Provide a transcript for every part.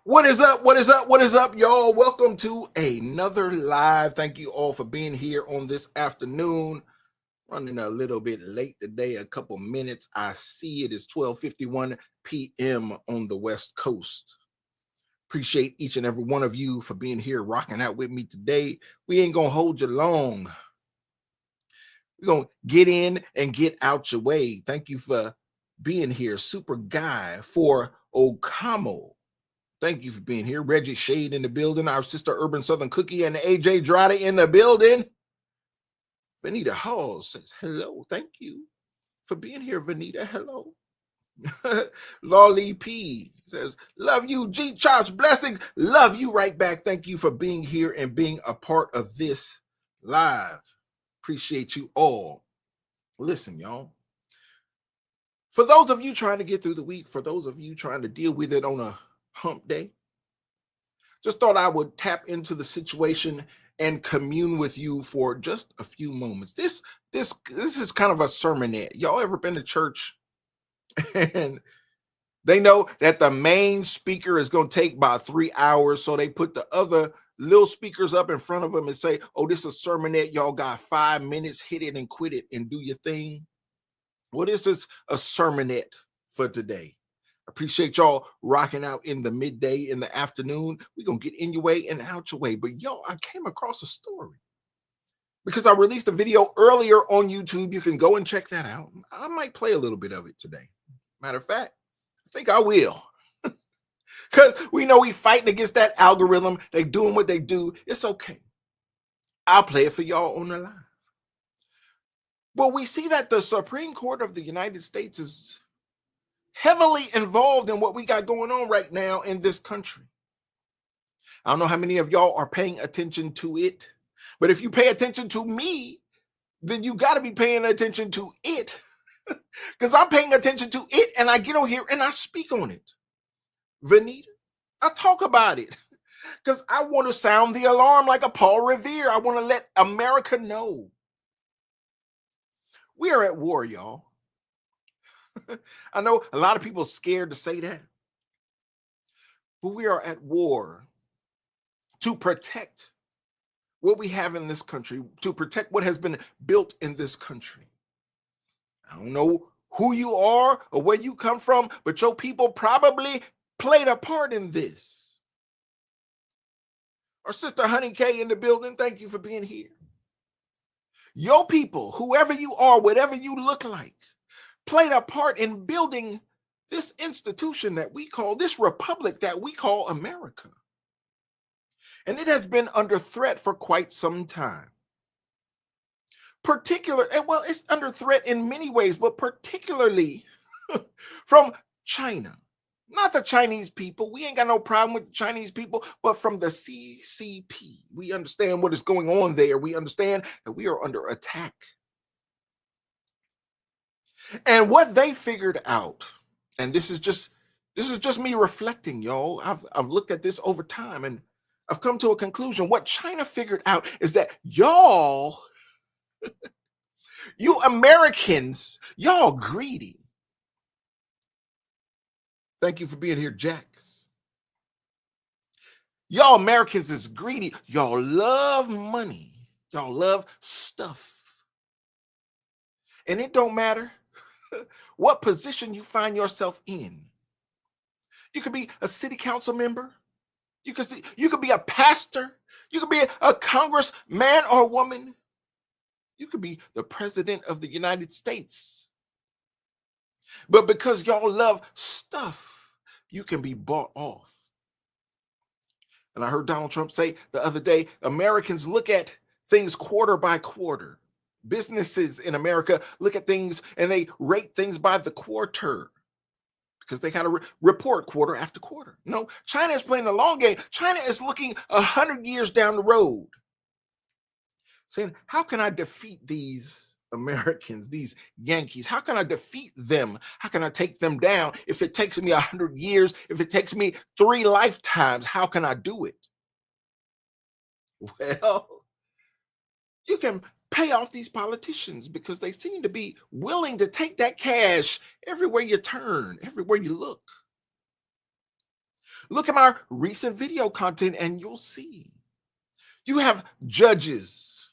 What is up? What is up? What is up, y'all? Welcome to another live. Thank you all for being here on this afternoon. Running a little bit late today, a couple minutes. I see it is 12:51 p.m. on the West Coast. Appreciate each and every one of you for being here, rocking out with me today. We ain't gonna hold you long. We're gonna get in and get out your way. Thank you for being here. Super Guy for Okamo. Thank you for being here. Reggie Shade in the building. Our sister Urban Southern Cookie and AJ Drada in the building. Vanita Hall says hello. Thank you for being here, Vanita. Hello. Lolly P says, love you, G Chops. Blessings. Love you right back. Thank you for being here and being a part of this live. Appreciate you all. Listen, y'all. For those of you trying to get through the week, for those of you trying to deal with it on a hump day, just thought I would tap into the situation and commune with you for just a few moments. This is kind of a sermonette. Y'all ever been to church and they know that the main speaker is going to take about 3 hours, so they put the other little speakers up in front of them and say, oh, this is a sermonette. Y'all got 5 minutes, hit it and quit it and do your thing. Well, this is a sermonette for today. Appreciate y'all rocking out in the midday, in the afternoon. We're going to get in your way and out your way. But y'all, I came across a story because I released a video earlier on YouTube. You can go and check that out. I might play a little bit of it today. Matter of fact, I think I will. Because we know we fighting against that algorithm. They doing what they do. It's okay. I'll play it for y'all on the live. Well, we see that the Supreme Court of the United States is heavily involved in what we got going on right now in this country. I don't know how many of y'all are paying attention to it, but if you pay attention to me, then you got to be paying attention to it, because I'm paying attention to it and I get on here and I speak on it. Vanita, I talk about it because I want to sound the alarm like a Paul Revere. I want to let America know we are at war, y'all. I know a lot of people are scared to say that, but we are at war to protect what we have in this country, to protect what has been built in this country. I don't know who you are or where you come from, but your people probably played a part in this. Our sister Honey K in the building, thank you for being here. Your people, whoever you are, whatever you look like, played a part in building this institution that we call, this republic that we call America. And it has been under threat for quite some time. Well, it's under threat in many ways, but particularly from China. Not the Chinese people. We ain't got no problem with the Chinese people, but from the CCP. We understand what is going on there. We understand that we are under attack. And what they figured out, and this is just me reflecting, y'all. I've looked at this over time and I've come to a conclusion. What China figured out is that y'all, you Americans, y'all greedy. Thank you for being here, Jax. Y'all Americans is greedy. Y'all love money. Y'all love stuff. And it don't matter what position you find yourself in. You could be a city council member. You could be a pastor. You could be a congressman or woman. You could be the president of the United States. But because y'all love stuff, you can be bought off. And I heard Donald Trump say the other day, Americans look at things quarter by quarter. Businesses in America look at things and they rate things by the quarter because they got to report quarter after quarter. No, China is playing the long game. China is looking 100 years down the road, saying, how can I defeat these Americans, these Yankees? How can I defeat them? How can I take them down? If it takes me 100 years, if it takes me 3 lifetimes, how can I do it? Well, you can pay off these politicians because they seem to be willing to take that cash everywhere you turn, everywhere you look. Look at my recent video content and you'll see. You have judges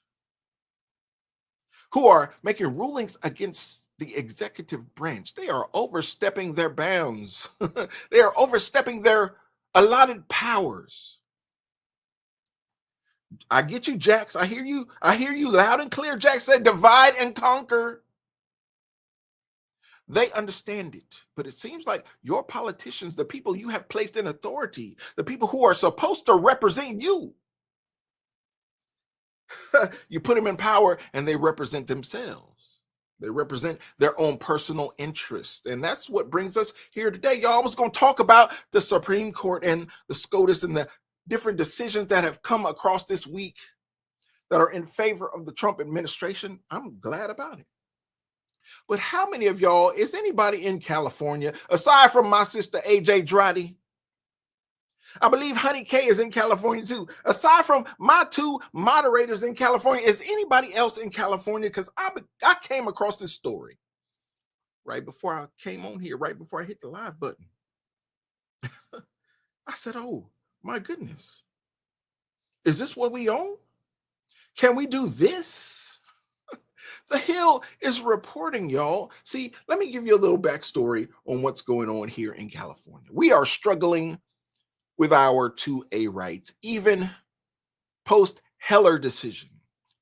who are making rulings against the executive branch. They are overstepping their bounds. They are overstepping their allotted powers. I get you, Jax. I hear you. I hear you loud and clear. Jax said, divide and conquer. They understand it, but it seems like your politicians, the people you have placed in authority, the people who are supposed to represent you, you put them in power and they represent themselves. They represent their own personal interests. And that's what brings us here today. Y'all, I was going to talk about the Supreme Court and the SCOTUS and the different decisions that have come across this week that are in favor of the Trump administration. I'm glad about it. But how many of y'all, is anybody in California, aside from my sister AJ Droddy? I believe Honey K is in California too. Aside from my 2 moderators in California, is anybody else in California? Because I came across this story right before I came on here, right before I hit the live button. I said, oh, my goodness. Is this what we own? Can we do this? The Hill is reporting, y'all. See, let me give you a little backstory on what's going on here in California. We are struggling with our 2A rights, even post-Heller decision,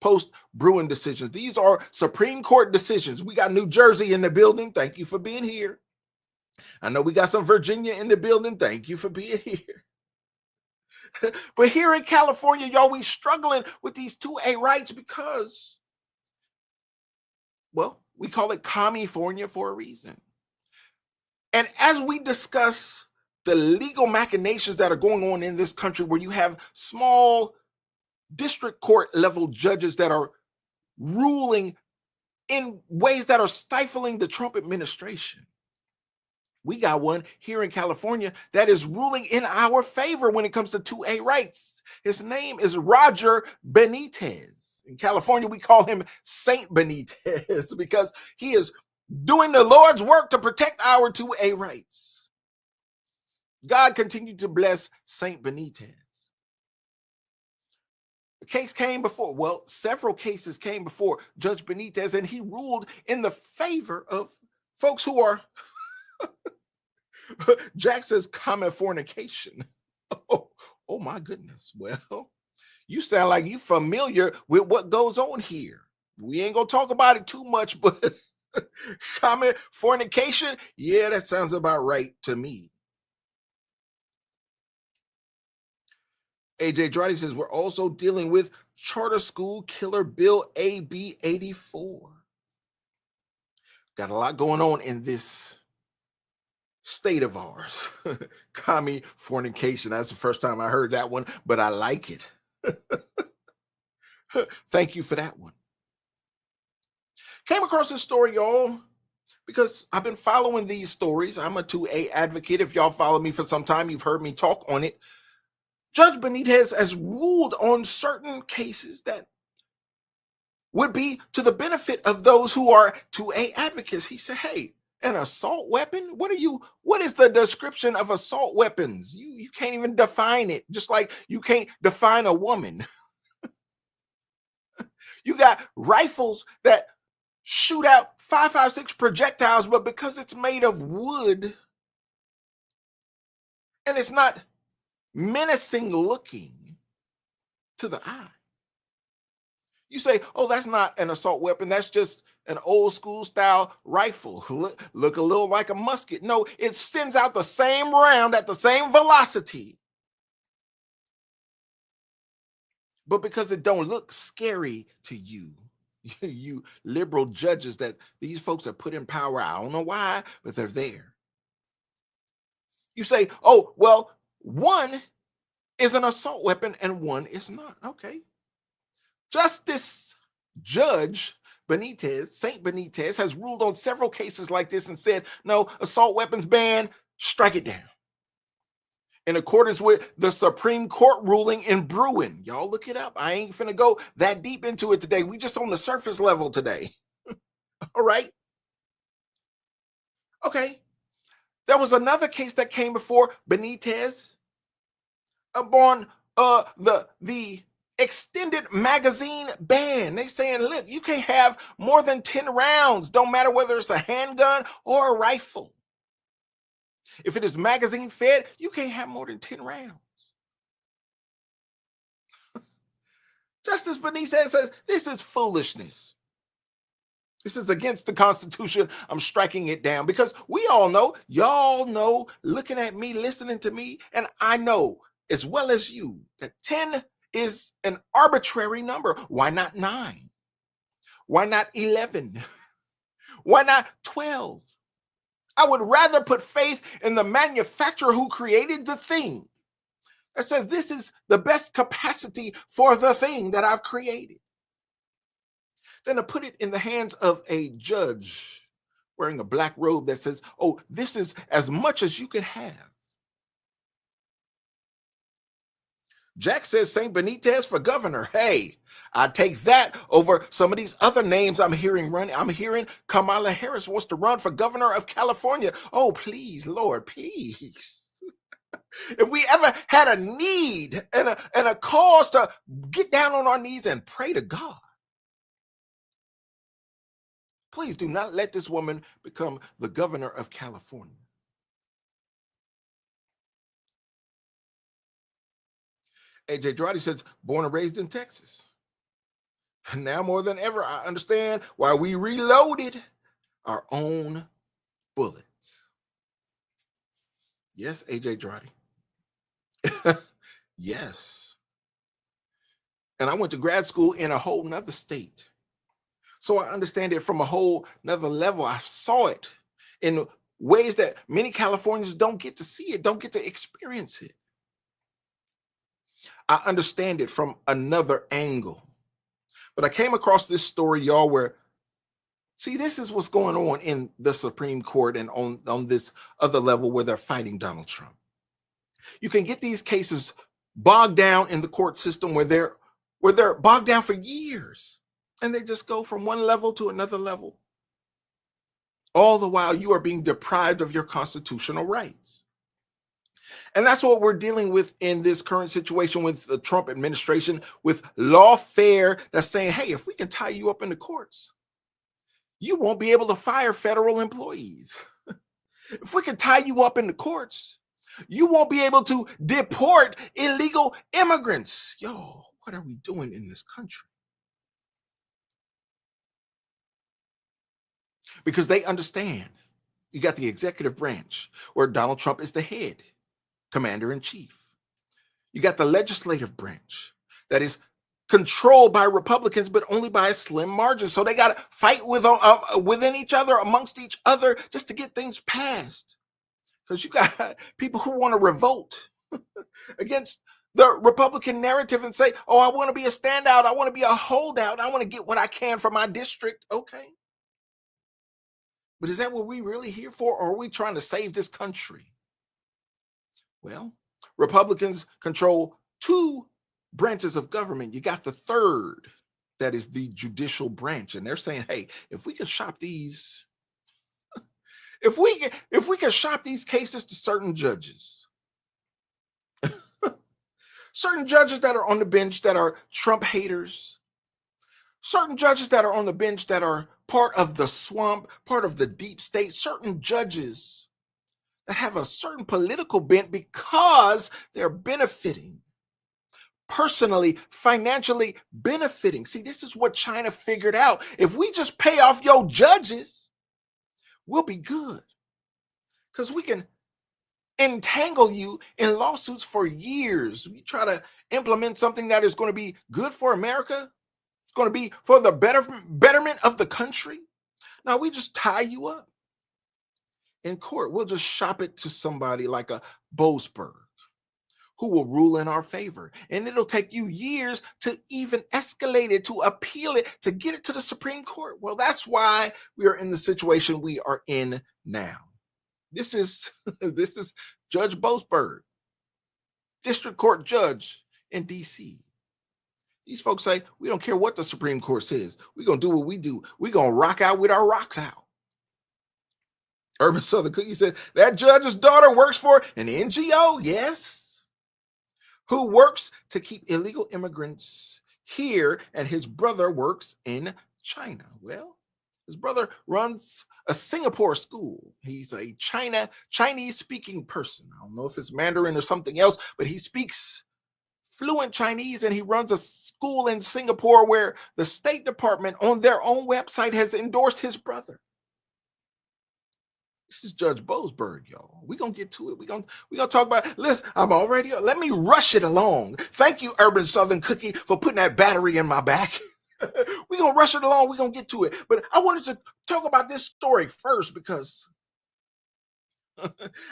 post-Bruin decisions. These are Supreme Court decisions. We got New Jersey in the building. Thank you for being here. I know we got some Virginia in the building. Thank you for being here. But here in California, y'all, we struggling with these 2A rights because, well, we call it California for a reason. And as we discuss the legal machinations that are going on in this country, where you have small district court level judges that are ruling in ways that are stifling the Trump administration, we got one here in California that is ruling in our favor when it comes to 2A rights. His name is Roger Benitez. In California, we call him Saint Benitez because he is doing the Lord's work to protect our 2A rights. God continued to bless Saint Benitez. The case came before, well, several cases came before Judge Benitez, and he ruled in the favor of folks who are Jack says common fornication. Oh, oh my goodness. Well, you sound like you familiar with what goes on here. We ain't gonna talk about it too much, but common fornication, yeah, that sounds about right to me. AJ Droddy says we're also dealing with Charter School Killer Bill AB 84. Got a lot going on in this state of ours. Commie fornication. That's the first time I heard that one, but I like it. Thank you for that one. Came across this story, y'all, because I've been following these stories. I'm a 2A advocate. If y'all follow me for some time, you've heard me talk on it. Judge Benitez has ruled on certain cases that would be to the benefit of those who are 2A advocates. He said, hey, an assault weapon? What is the description of assault weapons? You can't even define it, just like you can't define a woman. You got rifles that shoot out 5.56 projectiles, but because it's made of wood and it's not menacing looking to the eye, you say, oh, that's not an assault weapon. That's just an old school style rifle. Look a little like a musket. No, it sends out the same round at the same velocity. But because it don't look scary to you, you liberal judges that these folks are put in power, I don't know why, but they're there. You say, oh, well, one is an assault weapon and one is not. Okay. Justice Judge Benitez, Saint Benitez, has ruled on several cases like this and said, no, assault weapons ban, strike it down. In accordance with the Supreme Court ruling in Bruin. Y'all look it up. I ain't finna go that deep into it today. We just on the surface level today. All right. Okay. There was another case that came before Benitez upon the extended magazine ban. They saying, look, you can't have more than 10 rounds. Don't matter whether it's a handgun or a rifle. If it is magazine fed, you can't have more than 10 rounds. Justice Benitez says this is foolishness. This is against the Constitution. I'm striking it down because we all know, y'all know, looking at me, listening to me, and I know as well as you that 10 is an arbitrary number. Why not 9? Why not 11? Why not 12? I would rather put faith in the manufacturer who created the thing that says this is the best capacity for the thing that I've created than to put it in the hands of a judge wearing a black robe that says, oh, this is as much as you can have. Jack says St. Benitez for governor. Hey, I take that over some of these other names I'm hearing running. I'm hearing Kamala Harris wants to run for governor of California. Oh, please, Lord, please. If we ever had a need and a cause to get down on our knees and pray to God, please do not let this woman become the governor of California. AJ Droddy says, born and raised in Texas. Now more than ever, I understand why we reloaded our own bullets. Yes, AJ Droddy. Yes. And I went to grad school in a whole nother state. So I understand it from a whole nother level. I saw it in ways that many Californians don't get to see it, don't get to experience it. I understand it from another angle. But I came across this story, y'all, where, see, this is what's going on in the Supreme Court and on this other level where they're fighting Donald Trump. You can get these cases bogged down in the court system where they're bogged down for years, and they just go from one level to another level. All the while you are being deprived of your constitutional rights. And that's what we're dealing with in this current situation with the Trump administration, with lawfare that's saying, hey, if we can tie you up in the courts, you won't be able to fire federal employees. If we can tie you up in the courts, you won't be able to deport illegal immigrants. Yo, what are we doing in this country? Because they understand you got the executive branch where Donald Trump is the head, commander in chief. You got the legislative branch that is controlled by Republicans, but only by a slim margin. So they got to fight within each other, amongst each other, just to get things passed. Because you got people who want to revolt against the Republican narrative and say, oh, I want to be a standout. I want to be a holdout. I want to get what I can for my district. Okay. But is that what we really here for? Or are we trying to save this country? Well, Republicans control two branches of government. You got the third, that is the judicial branch. And they're saying, hey, if we can shop these, if we can shop these cases to certain judges, certain judges that are on the bench that are Trump haters, certain judges that are on the bench that are part of the swamp, part of the deep state, certain judges that have a certain political bent because they're benefiting, personally, financially benefiting. See, this is what China figured out. If we just pay off your judges, we'll be good. Because we can entangle you in lawsuits for years. We try to implement something that is going to be good for America. It's going to be for the betterment of the country. Now we just tie you up in court. We'll just shop it to somebody like a Boasberg who will rule in our favor. And it'll take you years to even escalate it, to appeal it, to get it to the Supreme Court. Well, that's why we are in the situation we are in now. This is Judge Boasberg, district court judge in DC. These folks say, we don't care what the Supreme Court says. We're going to do what we do. We're going to rock out with our rocks out. Urban Southern Cookie said, that judge's daughter works for an NGO, yes, who works to keep illegal immigrants here, and his brother works in China. Well, his brother runs a Singapore school. He's a Chinese-speaking person. I don't know if it's Mandarin or something else, but he speaks fluent Chinese, and he runs a school in Singapore where the State Department on their own website has endorsed his brother. This is Judge Boasberg, y'all. We're going to get to it. We're going to talk about it. Listen, let me rush it along. Thank you, Urban Southern Cookie, for putting that battery in my back. We're going to rush it along. We're going to get to it. But I wanted to talk about this story first because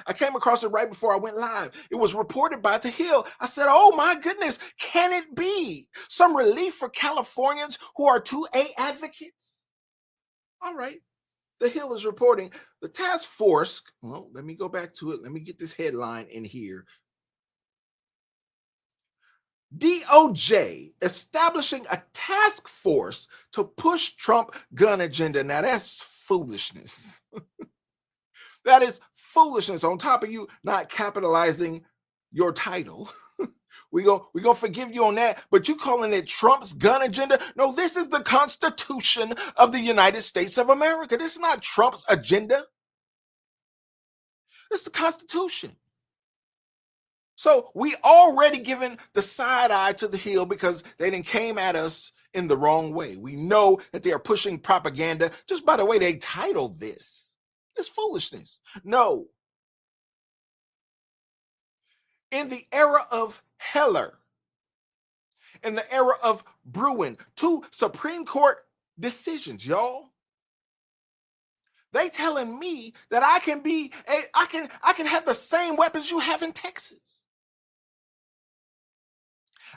I came across it right before I went live. It was reported by The Hill. I said, oh my goodness, can it be some relief for Californians who are 2A advocates? All right. The Hill is reporting the task force. Well, let me go back to it. Let me get this headline in here. DOJ establishing a task force to push Trump gun agenda. Now that's foolishness. That is foolishness. On top of you not capitalizing your title. We're gonna forgive you on that, but you calling it Trump's gun agenda? No, this is the Constitution of the United States of America. This is not Trump's agenda. This is the Constitution. So we already given the side eye to The Hill because they didn't came at us in the wrong way. We know that they are pushing propaganda just by the way they titled this. It's foolishness. No. In the era of Heller, in the era of Bruin, two Supreme Court decisions, y'all. They telling me that I can have the same weapons you have in Texas.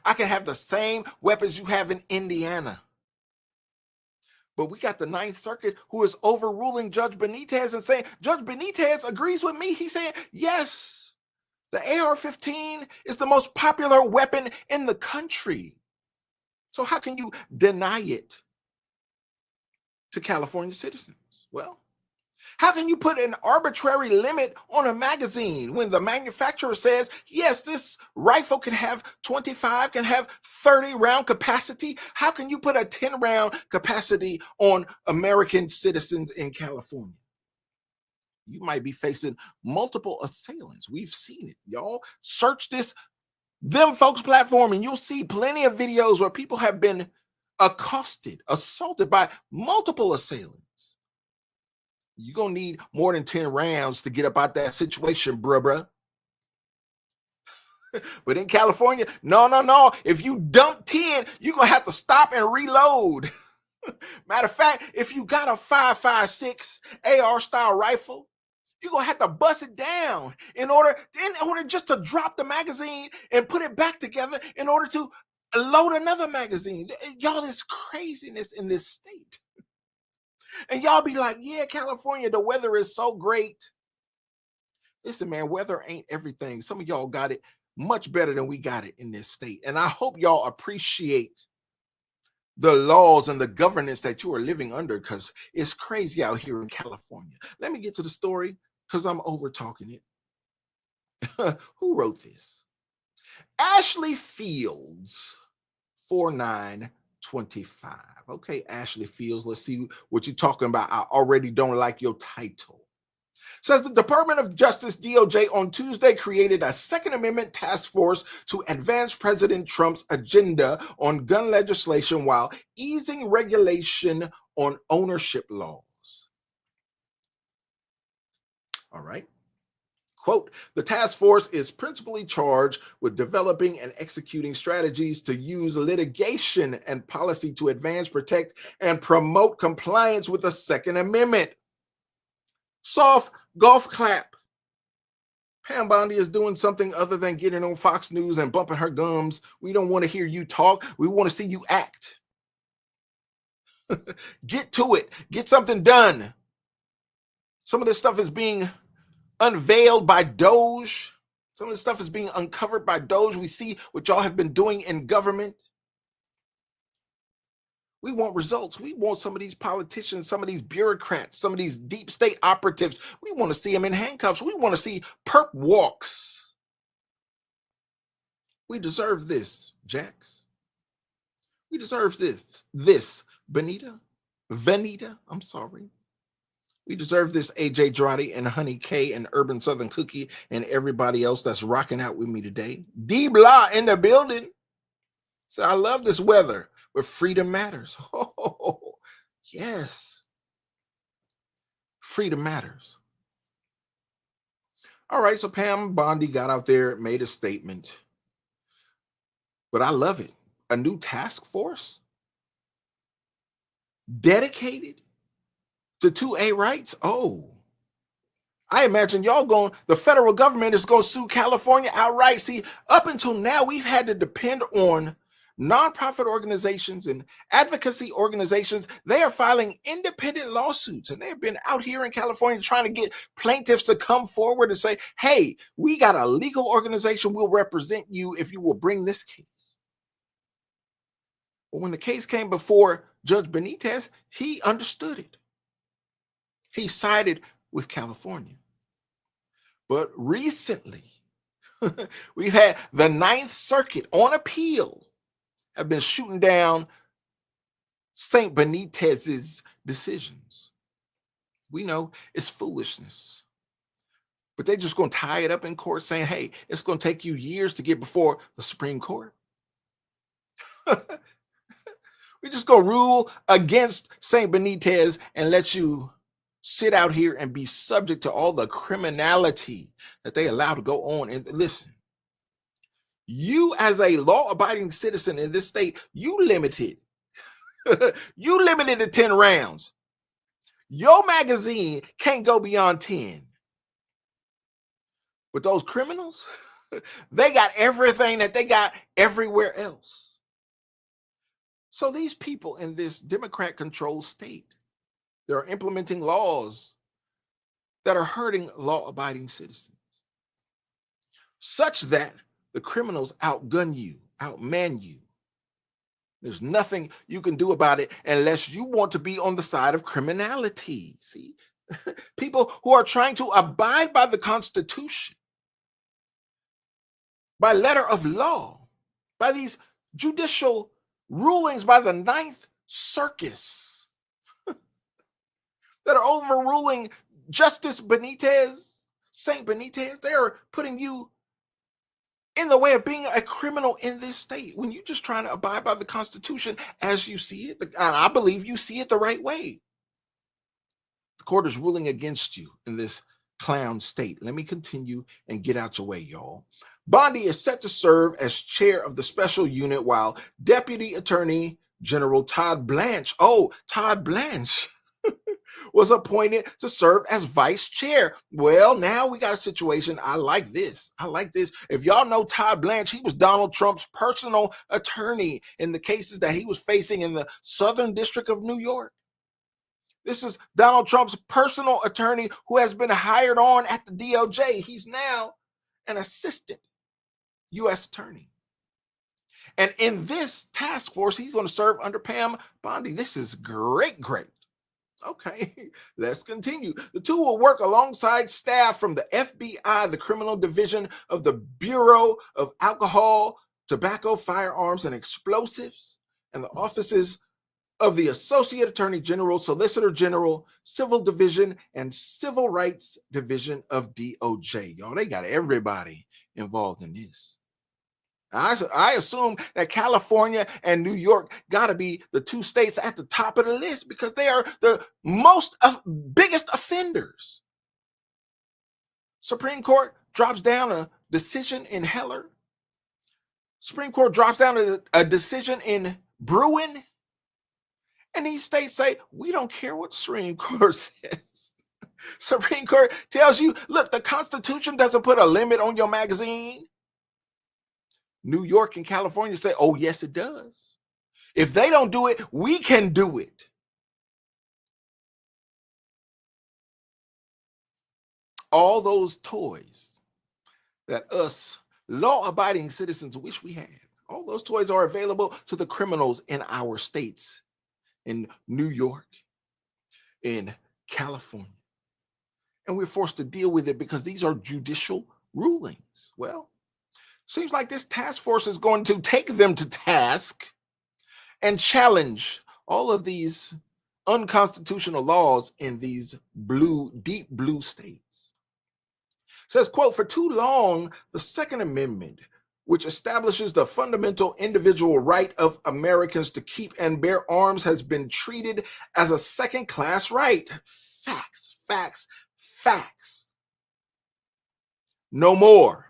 I can have the same weapons you have in Indiana. But we got the Ninth Circuit who is overruling Judge Benitez and saying, Judge Benitez agrees with me. He's saying, yes, the AR-15 is the most popular weapon in the country. So how can you deny it to California citizens? Well, how can you put an arbitrary limit on a magazine when the manufacturer says, yes, this rifle can have 25, can have 30 round capacity? How can you put a 10 round capacity on American citizens in California? You might be facing multiple assailants. We've seen it, y'all. Search this them folks platform and you'll see plenty of videos where people have been accosted, assaulted by multiple assailants. You're gonna need more than 10 rounds to get up out that situation, bruh. But in California, no. If you dump 10, you're gonna have to stop and reload. Matter of fact, if you got a 5.56 AR style rifle, you're gonna have to bust it down in order just to drop the magazine and put it back together in order to load another magazine. Y'all, there's craziness in this state. And y'all be like, yeah, California, the weather is so great. Listen, man, weather ain't everything. Some of y'all got it much better than we got it in this state. And I hope y'all appreciate the laws and the governance that you are living under, because it's crazy out here in California. Let me get to the story because I'm over talking it. Who wrote this? Ashley Fields, 4925. Okay, Ashley Fields, let's see what you're talking about. I already don't like your title. Says the Department of Justice, DOJ, on Tuesday created a Second Amendment task force to advance President Trump's agenda on gun legislation while easing regulation on ownership laws. All right. Quote, the task force is principally charged with developing and executing strategies to use litigation and policy to advance, protect, and promote compliance with the Second Amendment. Soft golf clap. Pam Bondi is doing something other than getting on Fox News and bumping her gums. We don't want to hear you talk. We want to see you act. Get to it. Get something done. Some of this stuff is being unveiled by Doge. Some of this stuff is being uncovered by Doge. We see what y'all have been doing in government. We want results. We want some of these politicians, some of these bureaucrats, some of these deep state operatives. We want to see them in handcuffs. We want to see perp walks. We deserve this, Jax. We deserve this, Benita, I'm sorry. We deserve this, AJ Drati and Honey K and Urban Southern Cookie and everybody else that's rocking out with me today. D Blah in the building. So I love this weather. But freedom matters. Oh, yes. Freedom matters. All right, so Pam Bondi got out there, made a statement. But I love it. A new task force dedicated to 2A rights. Oh, I imagine the federal government is going to sue California outright. See, up until now, we've had to depend on nonprofit organizations and advocacy organizations. They are filing independent lawsuits, and they've been out here in California trying to get plaintiffs to come forward and say, hey, we got a legal organization. We'll represent you if you will bring this case. But when the case came before Judge Benitez, he understood it. He sided with California. But recently, we've had the Ninth Circuit on appeal have been shooting down St. Benitez's decisions. We know it's foolishness, but they're just going to tie it up in court saying, hey, it's going to take you years to get before the Supreme Court. We're just going to rule against St. Benitez and let you sit out here and be subject to all the criminality that they allow to go on. And listen, you as a law-abiding citizen in this state, you limited to 10 rounds. Your magazine can't go beyond 10. But those criminals, they got everything that they got everywhere else. So these people in this Democrat-controlled state, they're implementing laws that are hurting law-abiding citizens, such that the criminals outgun you, outman you. There's nothing you can do about it unless you want to be on the side of criminality. See, people who are trying to abide by the Constitution, by letter of law, by these judicial rulings by the Ninth Circus that are overruling Justice Benitez, Saint Benitez, they are putting you in the way of being a criminal in this state when you're just trying to abide by the Constitution as you see it. I believe you see it the right way. The court is ruling against you in this clown state. Let me continue and get out your way, y'all. Bondi is set to serve as chair of the special unit while Deputy Attorney General Todd Blanche, Todd Blanche, was appointed to serve as vice chair. Well, now we got a situation. I like this. If y'all know Todd Blanche, he was Donald Trump's personal attorney in the cases that he was facing in the Southern District of New York. This is Donald Trump's personal attorney who has been hired on at the DOJ. He's now an assistant U.S. attorney. And in this task force, he's going to serve under Pam Bondi. This is great. Okay, let's continue. The two will work alongside staff from the FBI, the Criminal Division of the Bureau of Alcohol, Tobacco, Firearms, and Explosives, and the offices of the Associate Attorney General, Solicitor General, Civil Division, and Civil Rights Division of DOJ. Y'all, they got everybody involved in this. I assume that California and New York got to be the two states at the top of the list because they are the biggest offenders. Supreme Court drops down a decision in Heller. Supreme Court drops down a decision in Bruin. And these states say, we don't care what the Supreme Court says. Supreme Court tells you, look, the Constitution doesn't put a limit on your magazine. New York and California say, oh, yes, it does. If they don't do it, we can do it. All those toys that us law-abiding citizens wish we had, all those toys are available to the criminals in our states, in New York, in California. And we're forced to deal with it because these are judicial rulings. Well, seems like this task force is going to take them to task and challenge all of these unconstitutional laws in these deep blue states. It says, quote, for too long, the Second Amendment, which establishes the fundamental individual right of Americans to keep and bear arms, has been treated as a second-class right. Facts. No more.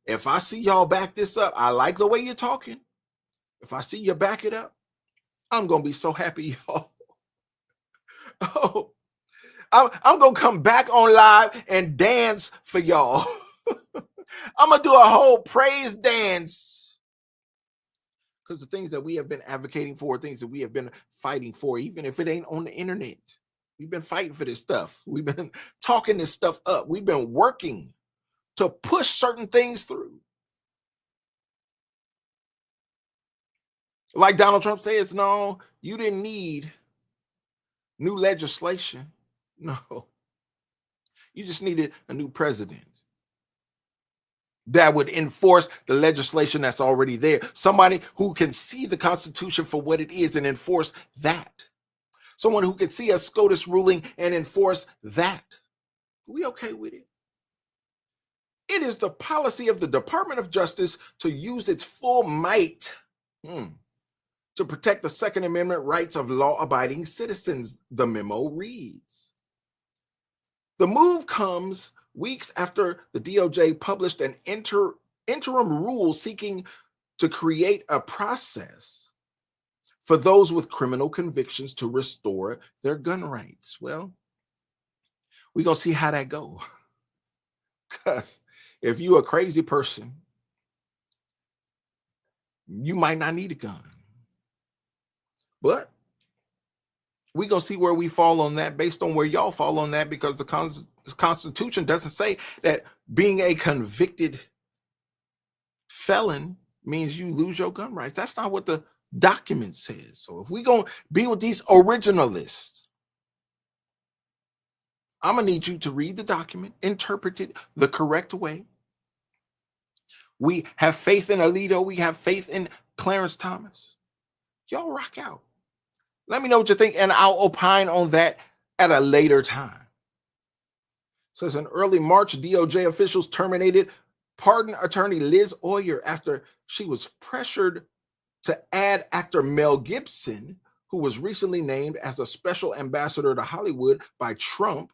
If I see y'all back this up, I like the way you're talking. If I see you back it up, I'm gonna be so happy, y'all. I'm gonna come back on live and dance for y'all. I'm gonna do a whole praise dance because the things that we have been advocating for, things that we have been fighting for, even if it ain't on the internet. We've been fighting for this stuff. We've been talking this stuff up. We've been working to push certain things through. Like Donald Trump says, no, you didn't need new legislation. No, you just needed a new president that would enforce the legislation that's already there. Somebody who can see the Constitution for what it is and enforce that. Someone who can see a SCOTUS ruling and enforce that. We okay with it? It is the policy of the Department of Justice to use its full might to protect the Second Amendment rights of law-abiding citizens, the memo reads. The move comes weeks after the DOJ published an interim rule seeking to create a process for those with criminal convictions to restore their gun rights. Well, we're going to see how that goes. Because if you're a crazy person, you might not need a gun. But we're going to see where we fall on that based on where y'all fall on that, because the Constitution doesn't say that being a convicted felon means you lose your gun rights. That's not what the document says. So if we're going to be with these originalists, I'm going to need you to read the document, interpret it the correct way. We have faith in Alito. We have faith in Clarence Thomas. Y'all rock out. Let me know what you think, and I'll opine on that at a later time. Says in early March, DOJ officials terminated pardon attorney Liz Oyer after she was pressured to add actor Mel Gibson, who was recently named as a special ambassador to Hollywood by Trump,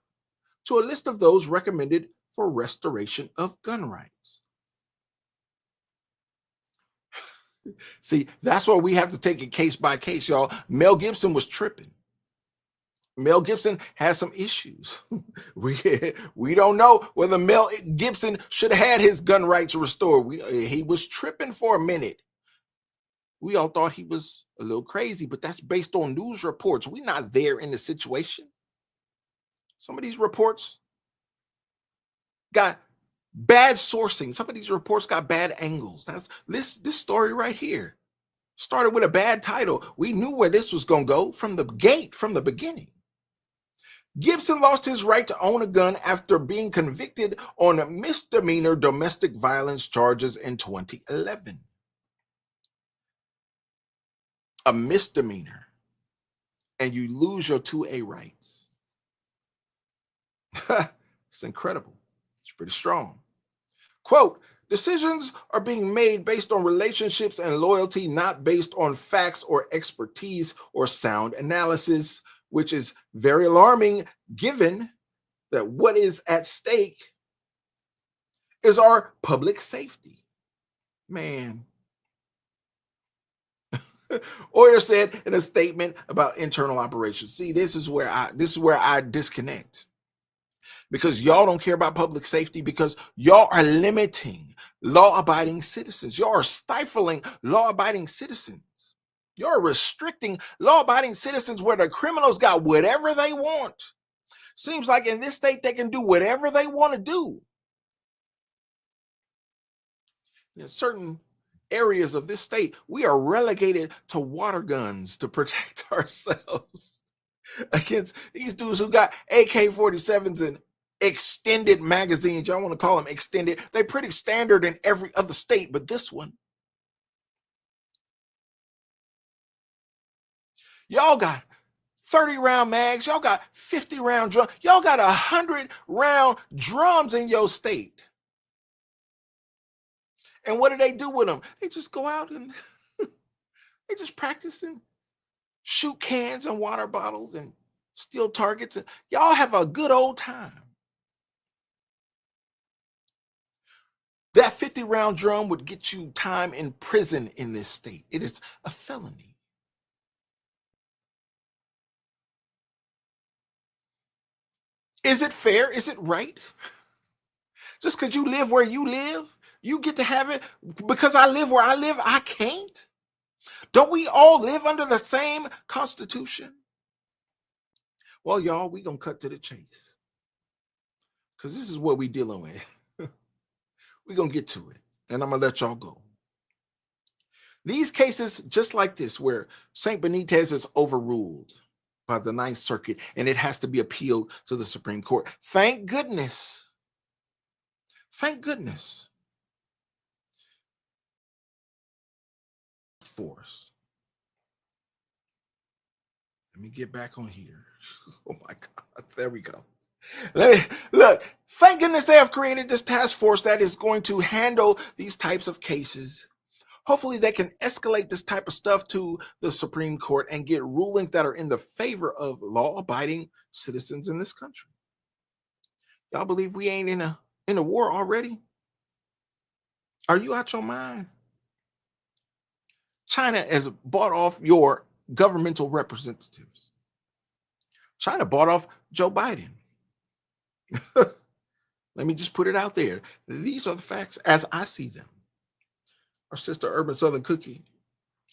to a list of those recommended for restoration of gun rights. See, that's why we have to take it case by case, y'all. Mel Gibson was tripping. Mel Gibson has some issues. we don't know whether Mel Gibson should have had his gun rights restored. He was tripping for a minute. We all thought he was a little crazy, but that's based on news reports. We're not there in the situation. Some of these reports got bad sourcing. Some of these reports got bad angles. That's this story right here. Started with a bad title. We knew where this was going to go from the gate, from the beginning. Gibson lost his right to own a gun after being convicted on misdemeanor domestic violence charges in 2011. A misdemeanor, and you lose your 2A rights. It's incredible. It's pretty strong. Quote, decisions are being made based on relationships and loyalty, not based on facts or expertise or sound analysis, which is very alarming given that what is at stake is our public safety. Man. Oyer said in a statement about internal operations. See, this is where I disconnect. Because y'all don't care about public safety, because y'all are limiting law-abiding citizens. Y'all are stifling law-abiding citizens. You're restricting law-abiding citizens where the criminals got whatever they want. Seems like in this state they can do whatever they want to do. In certain areas of this state, we are relegated to water guns to protect ourselves against these dudes who got AK-47s and extended magazines. Y'all want to call them extended. They're pretty standard in every other state, but this one, y'all got 30 round mags. Y'all got 50 round drums. Y'all got 100 round drums in your state. And what do they do with them? They just go out and they just practice and shoot cans and water bottles and steal targets. And y'all have a good old time. That 50 round drum would get you time in prison in this state. It is a felony. Is it fair? Is it right? Just because you live where you live, you get to have it. Because I live where I live, I can't. Don't we all live under the same Constitution? Well, y'all, we gonna cut to the chase. Because this is what we dealing with. We're going to get to it, and I'm going to let y'all go. These cases, just like this, where St. Benitez is overruled by the Ninth Circuit, and it has to be appealed to the Supreme Court. Thank goodness. Thank goodness. Force. Let me get back on here. Oh, my God. There we go. Look, thank goodness they have created this task force that is going to handle these types of cases. Hopefully they can escalate this type of stuff to the Supreme Court and get rulings that are in the favor of law-abiding citizens in this country. Y'all believe we ain't in a war already? Are you out your mind? China has bought off your governmental representatives. China bought off Joe Biden. Let me just put it out there. These are the facts as I see them. Our sister Urban Southern Cookie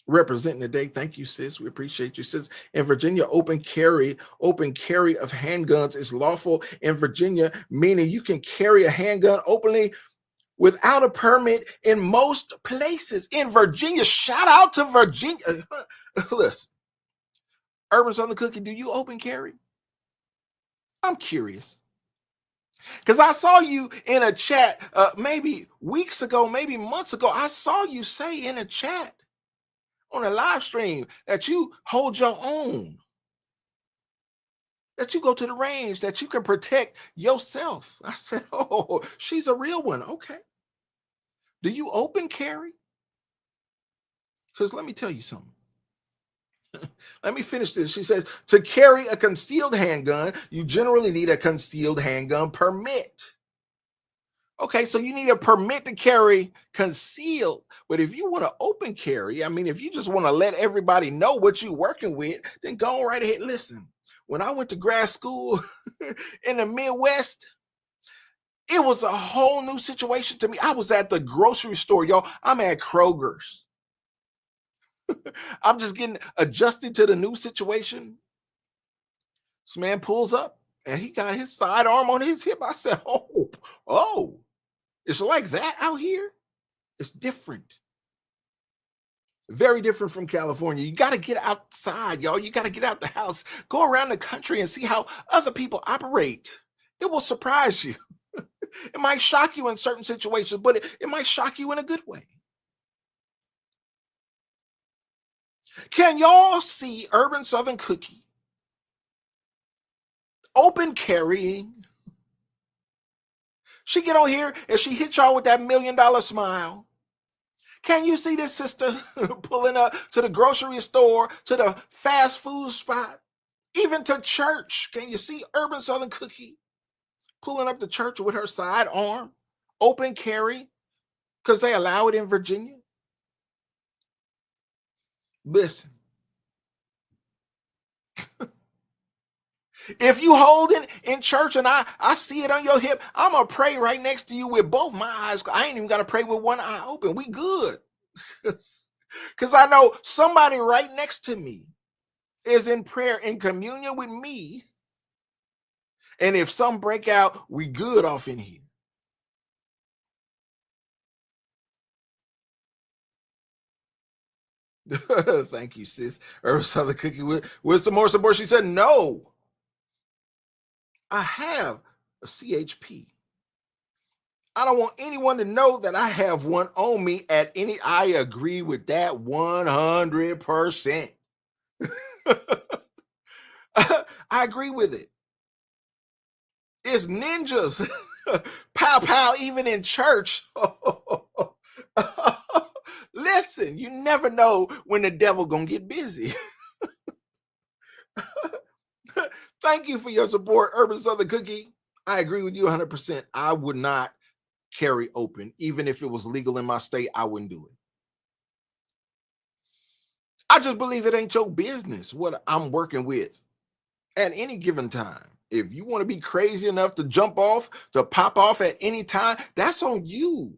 representing today. Thank you, sis. We appreciate you, sis. In Virginia, open carry of handguns is lawful in Virginia, meaning you can carry a handgun openly without a permit in most places. In Virginia, shout out to Virginia. Listen, Urban Southern Cookie, do you open carry? I'm curious. Because I saw you in a chat maybe weeks ago, maybe months ago. I saw you say in a chat on a live stream, that you hold your own, that you go to the range, that you can protect yourself. I said, oh, she's a real one. Okay. Do you open carry? Because let me tell you something. Let me finish this. She says, to carry a concealed handgun, you generally need a concealed handgun permit. Okay, so you need a permit to carry concealed. But if you want to open carry, I mean, if you just want to let everybody know what you're working with, then go right ahead. Listen, when I went to grad school in the Midwest, it was a whole new situation to me. I was at the grocery store, y'all. I'm at Kroger's. I'm just getting adjusted to the new situation. This man pulls up and he got his sidearm on his hip. I said, oh, it's like that out here. It's different. Very different from California. You got to get outside, y'all. You got to get out the house, go around the country and see how other people operate. It will surprise you. It might shock you in certain situations, but it might shock you in a good way. Can y'all see Urban Southern Cookie open carrying? She get on here and she hit y'all with that $1 million smile. Can you see this sister pulling up to the grocery store, to the fast food spot, even to church? Can you see Urban Southern Cookie pulling up to church with her sidearm, open carry, because they allow it in Virginia? Listen, if you hold it in church and I see it on your hip, I'm going to pray right next to you with both my eyes. I ain't even got to pray with one eye open. We good. Because I know somebody right next to me is in prayer, in communion with me. And if some break out, we good off in here. Thank you, sis. Urban Southern Cookie with some more support. She said, no, I have a CHP. I don't want anyone to know that I have one on me at any. I agree with that 100%. I agree with it. It's ninjas. Pow, pow, even in church. Listen, you never know when the devil gonna get busy. Thank you for your support, Urban Southern Cookie. I agree with you 100%. I would not carry open. Even if it was legal in my state, I wouldn't do it. I just believe it ain't your business what I'm working with at any given time. If you want to be crazy enough to jump off, to pop off at any time, that's on you.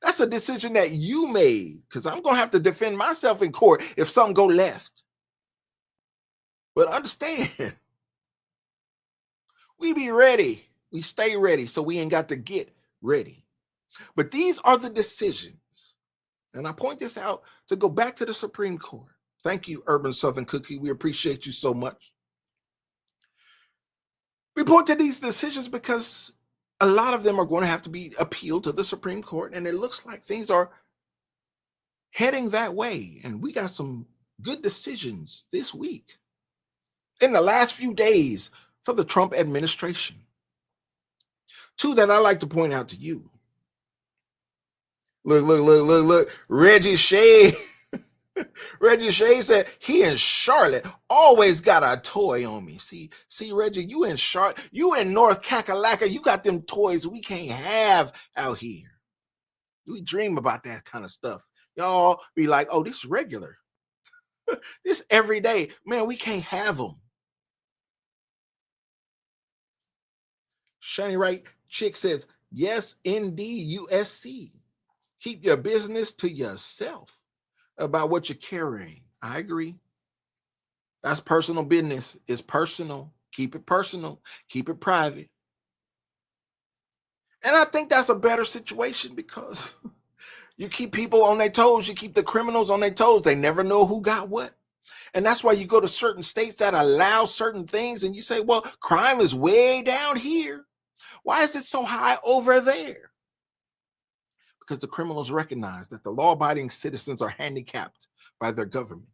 That's a decision that you made, because I'm going to have to defend myself in court if something go left. But understand, we be ready. We stay ready, so we ain't got to get ready. But these are the decisions. And I point this out to go back to the Supreme Court. Thank you, Urban Southern Cookie. We appreciate you so much. We point to these decisions because a lot of them are going to have to be appealed to the Supreme Court, and it looks like things are heading that way. And we got some good decisions this week, in the last few days, for the Trump administration. Two that I like to point out to you. Look. Reggie Shea. Reggie Shea said he in Charlotte always got a toy on me. See, Reggie, you in Charlotte, you in North Kakalaka, you got them toys we can't have out here. We dream about that kind of stuff. Y'all be like, oh, this is regular. This every day. Man, we can't have them. Shiny Right Chick says, yes, indeed, USC. Keep your business to yourself about what you're carrying. I agree. That's personal business. It's personal. Keep it personal. Keep it private. And I think that's a better situation, because you keep people on their toes. You keep the criminals on their toes. They never know who got what. And that's why you go to certain states that allow certain things and you say, well, crime is way down here. Why is it so high over there? because the criminals recognize that the law-abiding citizens are handicapped by their government.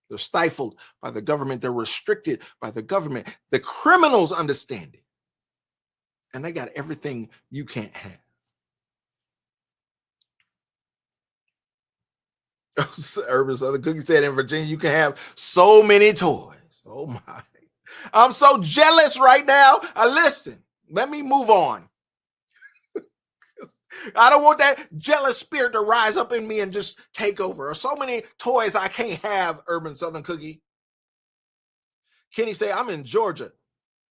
They're stifled by the government. They're restricted by the government. The criminals understand it. And they got everything you can't have. Urban Southern Cookie said in Virginia, you can have so many toys. Oh my. I'm so jealous right now. Listen, let me move on. I don't want that jealous spirit to rise up in me and just take over. So many toys I can't have, Urban Southern Cookie. Kenny say, I'm in Georgia.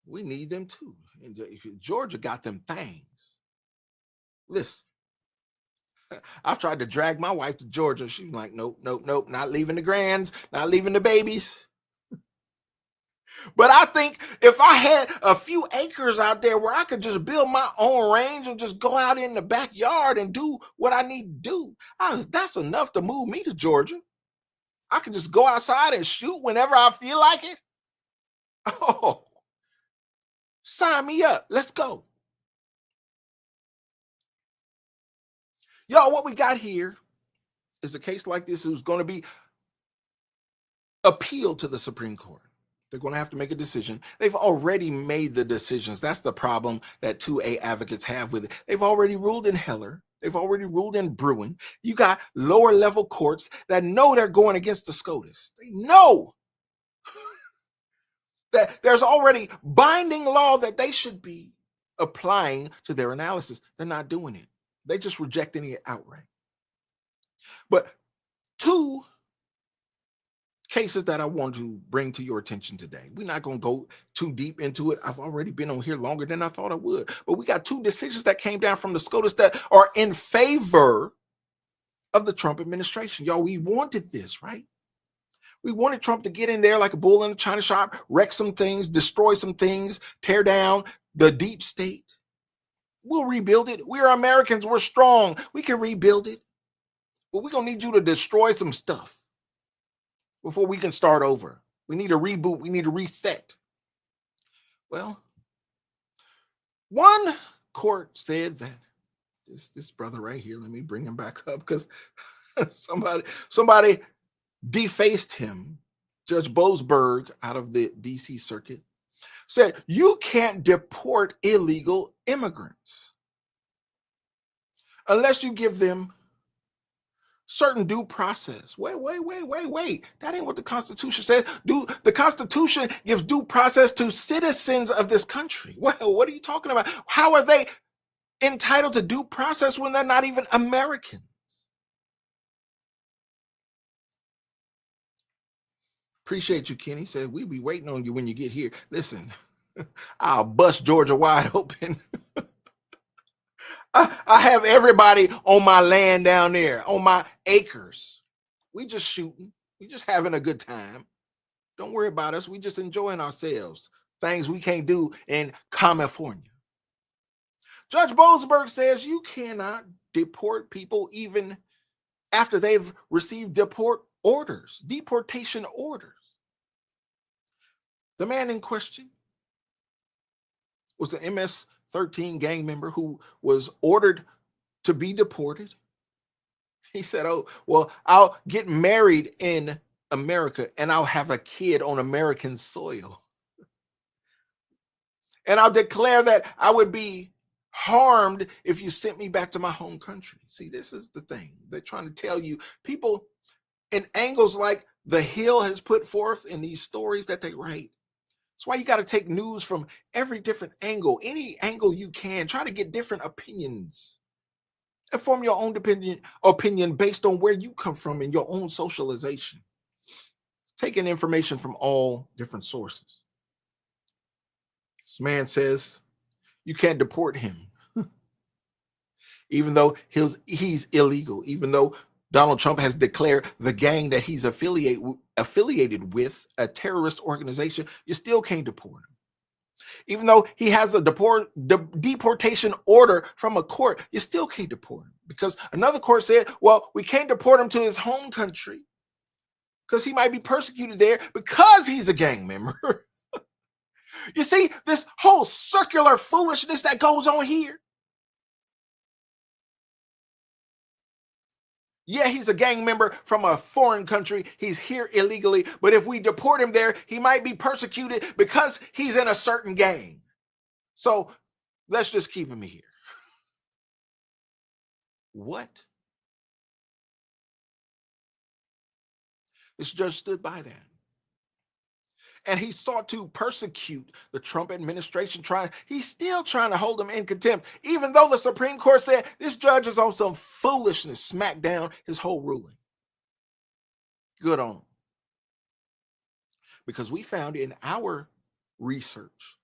We need them too. And Georgia got them things. Listen, I've tried to drag my wife to Georgia. She's like, nope, nope, nope, not leaving the grands, not leaving the babies. But I think if I had a few acres out there where I could just build my own range and just go out in the backyard and do what I need to do, that's enough to move me to Georgia. I can just go outside and shoot whenever I feel like it. Oh, sign me up. Let's go. Y'all, what we got here is a case like this who's going to be appealed to the Supreme Court. They're going to have to make a decision. They've already made the decisions. That's the problem that 2A advocates have with it. They've already ruled in Heller. They've already ruled in Bruin. You got lower level courts that know they're going against the SCOTUS. They know that there's already binding law that they should be applying to their analysis. They're not doing it. They're just rejecting it outright. But two cases that I want to bring to your attention today. We're not going to go too deep into it. I've already been on here longer than I thought I would. But we got two decisions that came down from the SCOTUS that are in favor of the Trump administration. Y'all, we wanted this, right? We wanted Trump to get in there like a bull in a china shop, wreck some things, destroy some things, tear down the deep state. We'll rebuild it. We're Americans. We're strong. We can rebuild it. But we're going to need you to destroy some stuff before we can start over. We need a reboot. We need a reset. Well, one court said that this brother right here, let me bring him back up because somebody defaced him. Judge Boasberg out of the DC circuit said, you can't deport illegal immigrants unless you give them certain due process. Wait. That ain't what the Constitution says. The Constitution gives due process to citizens of this country. Well, what are you talking about? How are they entitled to due process when they're not even American? Appreciate you, Kenny. Said, we be waiting on you when you get here. Listen, I'll bust Georgia wide open. I have everybody on my land down there, on my acres. We just shooting. We just having a good time. Don't worry about us. We just enjoying ourselves. Things we can't do in California. Judge Boasberg says you cannot deport people even after they've received deportation orders. The man in question was an MS-13 gang member who was ordered to be deported. He said, oh, well, I'll get married in America and I'll have a kid on American soil. And I'll declare that I would be harmed if you sent me back to my home country. See, this is the thing. They're trying to tell you, people in angles like The Hill has put forth in these stories that they write. That's why you got to take news from every different angle, any angle you can. Try to get different opinions and form your own opinion based on where you come from in your own socialization. Taking information from all different sources. This man says you can't deport him, even though he's illegal, even though Donald Trump has declared the gang that he's affiliated with a terrorist organization. You still can't deport him. Even though he has a deportation order from a court, you still can't deport him because another court said, well, we can't deport him to his home country because he might be persecuted there because he's a gang member. You see this whole circular foolishness that goes on here? Yeah, he's a gang member from a foreign country. He's here illegally. But if we deport him there, he might be persecuted because he's in a certain gang. So let's just keep him here. What? This judge stood by that. And he sought to persecute the Trump administration. He's still trying to hold them in contempt, even though the Supreme Court said this judge is on some foolishness, smacked down his whole ruling. Good on him. Because we found in our research,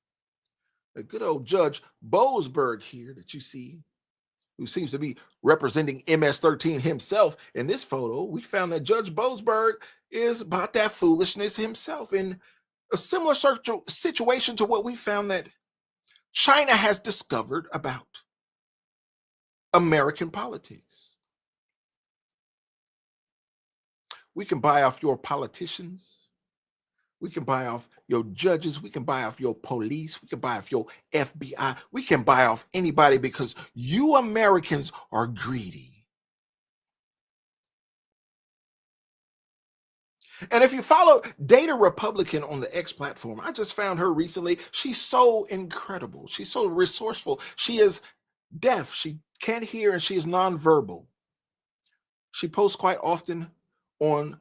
a good old Judge Boasberg here that you see, who seems to be representing MS-13 himself in this photo, we found that Judge Boasberg is about that foolishness himself in a similar situation to what we found that China has discovered about American politics. We can buy off your politicians. We can buy off your judges. We can buy off your police. We can buy off your FBI. We can buy off anybody because you Americans are greedy. And if you follow Data Republican on the X platform, I just found her recently. She's so incredible. She's so resourceful. She is deaf. She can't hear and she is nonverbal. She posts quite often on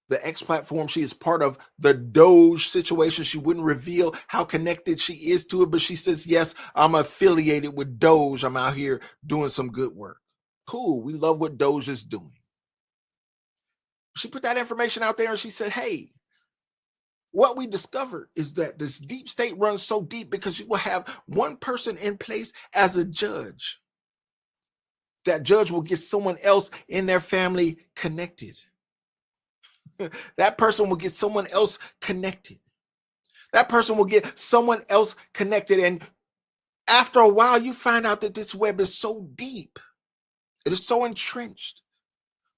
the X platform. She is part of the Doge situation. She wouldn't reveal how connected she is to it, but she says, yes, I'm affiliated with Doge. I'm out here doing some good work. Cool. We love what Doge is doing. She put that information out there and she said, hey, what we discovered is that this deep state runs so deep because you will have one person in place as a judge. That judge will get someone else in their family connected. That person will get someone else connected. That person will get someone else connected. And after a while, you find out that this web is so deep. It is so entrenched.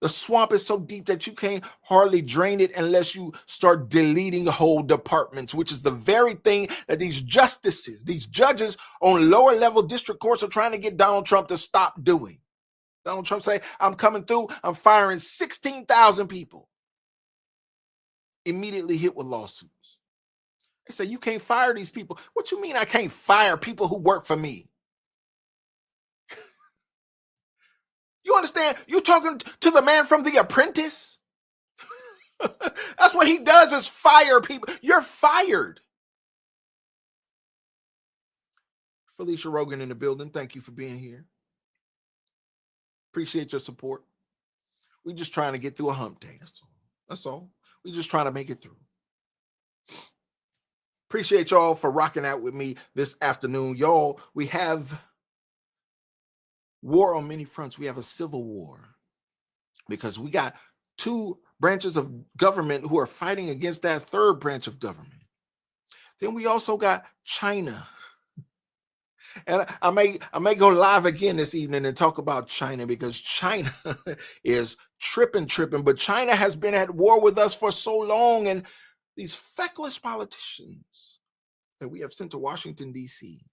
The swamp is so deep that you can't hardly drain it unless you start deleting whole departments, which is the very thing that these justices, these judges on lower level district courts are trying to get Donald Trump to stop doing. Donald Trump say, I'm coming through, I'm firing 16,000 people. Immediately hit with lawsuits. They say, you can't fire these people. What you mean I can't fire people who work for me? You understand? You talking to the man from The Apprentice? That's what he does is fire people. You're fired. Felicia Rogan in the building. Thank you for being here. Appreciate your support. We're just trying to get through a hump day. That's all. That's all. We're just trying to make it through. Appreciate y'all for rocking out with me this afternoon. Y'all, we have war on many fronts. We have a civil war because we got two branches of government who are fighting against that third branch of government. Then we also got China. And I may go live again this evening and talk about China because China is tripping. But China has been at war with us for so long. And these feckless politicians that we have sent to Washington, D.C.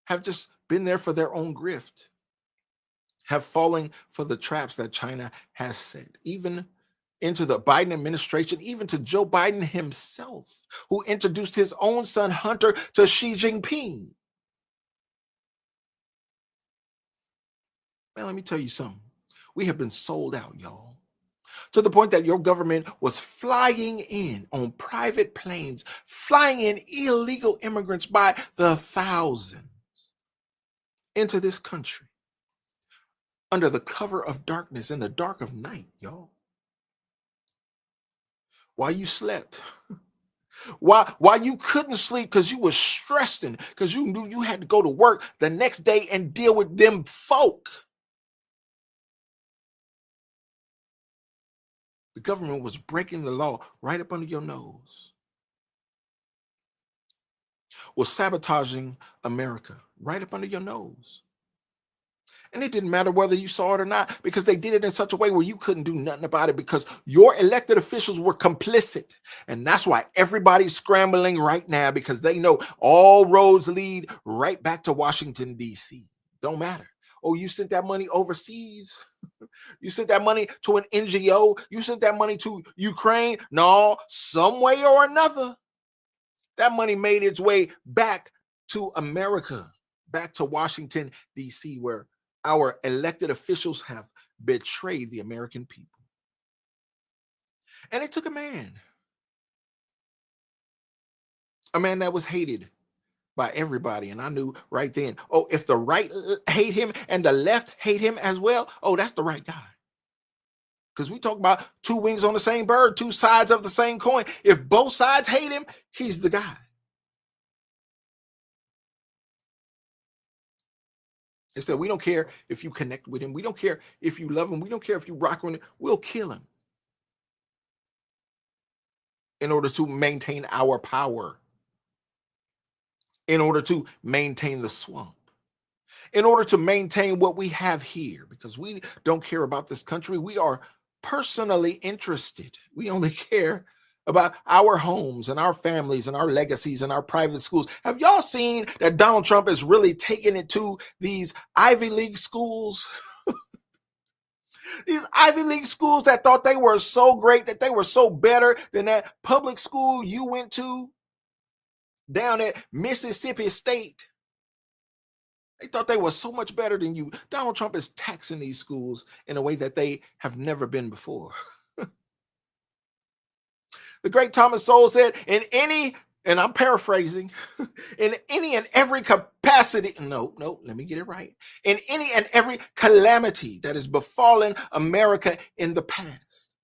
have just been there for their own grift, have fallen for the traps that China has set, even into the Biden administration, even to Joe Biden himself, who introduced his own son, Hunter, to Xi Jinping. Man, let me tell you something. We have been sold out, y'all, to the point that your government was flying in on private planes, flying in illegal immigrants by the thousands into this country under the cover of darkness in the dark of night, y'all. While you slept, while you couldn't sleep because you were stressing, because you knew you had to go to work the next day and deal with them folk. The government was breaking the law right up under your nose, was sabotaging America right up under your nose. And it didn't matter whether you saw it or not, because they did it in such a way where you couldn't do nothing about it because your elected officials were complicit. And that's why everybody's scrambling right now, because they know all roads lead right back to Washington, D.C. Don't matter. Oh, you sent that money overseas? You sent that money to an NGO. You sent that money to Ukraine. No, some way or another, that money made its way back to America, back to Washington, D.C., where our elected officials have betrayed the American people. And it took a man that was hated by everybody. And I knew right then, oh, if the right hate him and the left hate him as well, oh, that's the right guy. Because we talk about two wings on the same bird, two sides of the same coin. If both sides hate him, he's the guy. They said, we don't care if you connect with him. We don't care if you love him. We don't care if you rock with him. We'll kill him in order to maintain our power, in order to maintain the swamp, in order to maintain what we have here, because we don't care about this country. We are personally interested. We only care about our homes and our families and our legacies and our private schools. Have y'all seen that Donald Trump is really taking it to these Ivy League schools? These Ivy League schools that thought they were so great, that they were so better than that public school you went to down at Mississippi State. They thought they were so much better than you. Donald Trump is taxing these schools in a way that they have never been before. The great Thomas Sowell said, in any, and I'm paraphrasing, in any and every capacity, no, let me get it right. In any and every calamity that has befallen America in the past,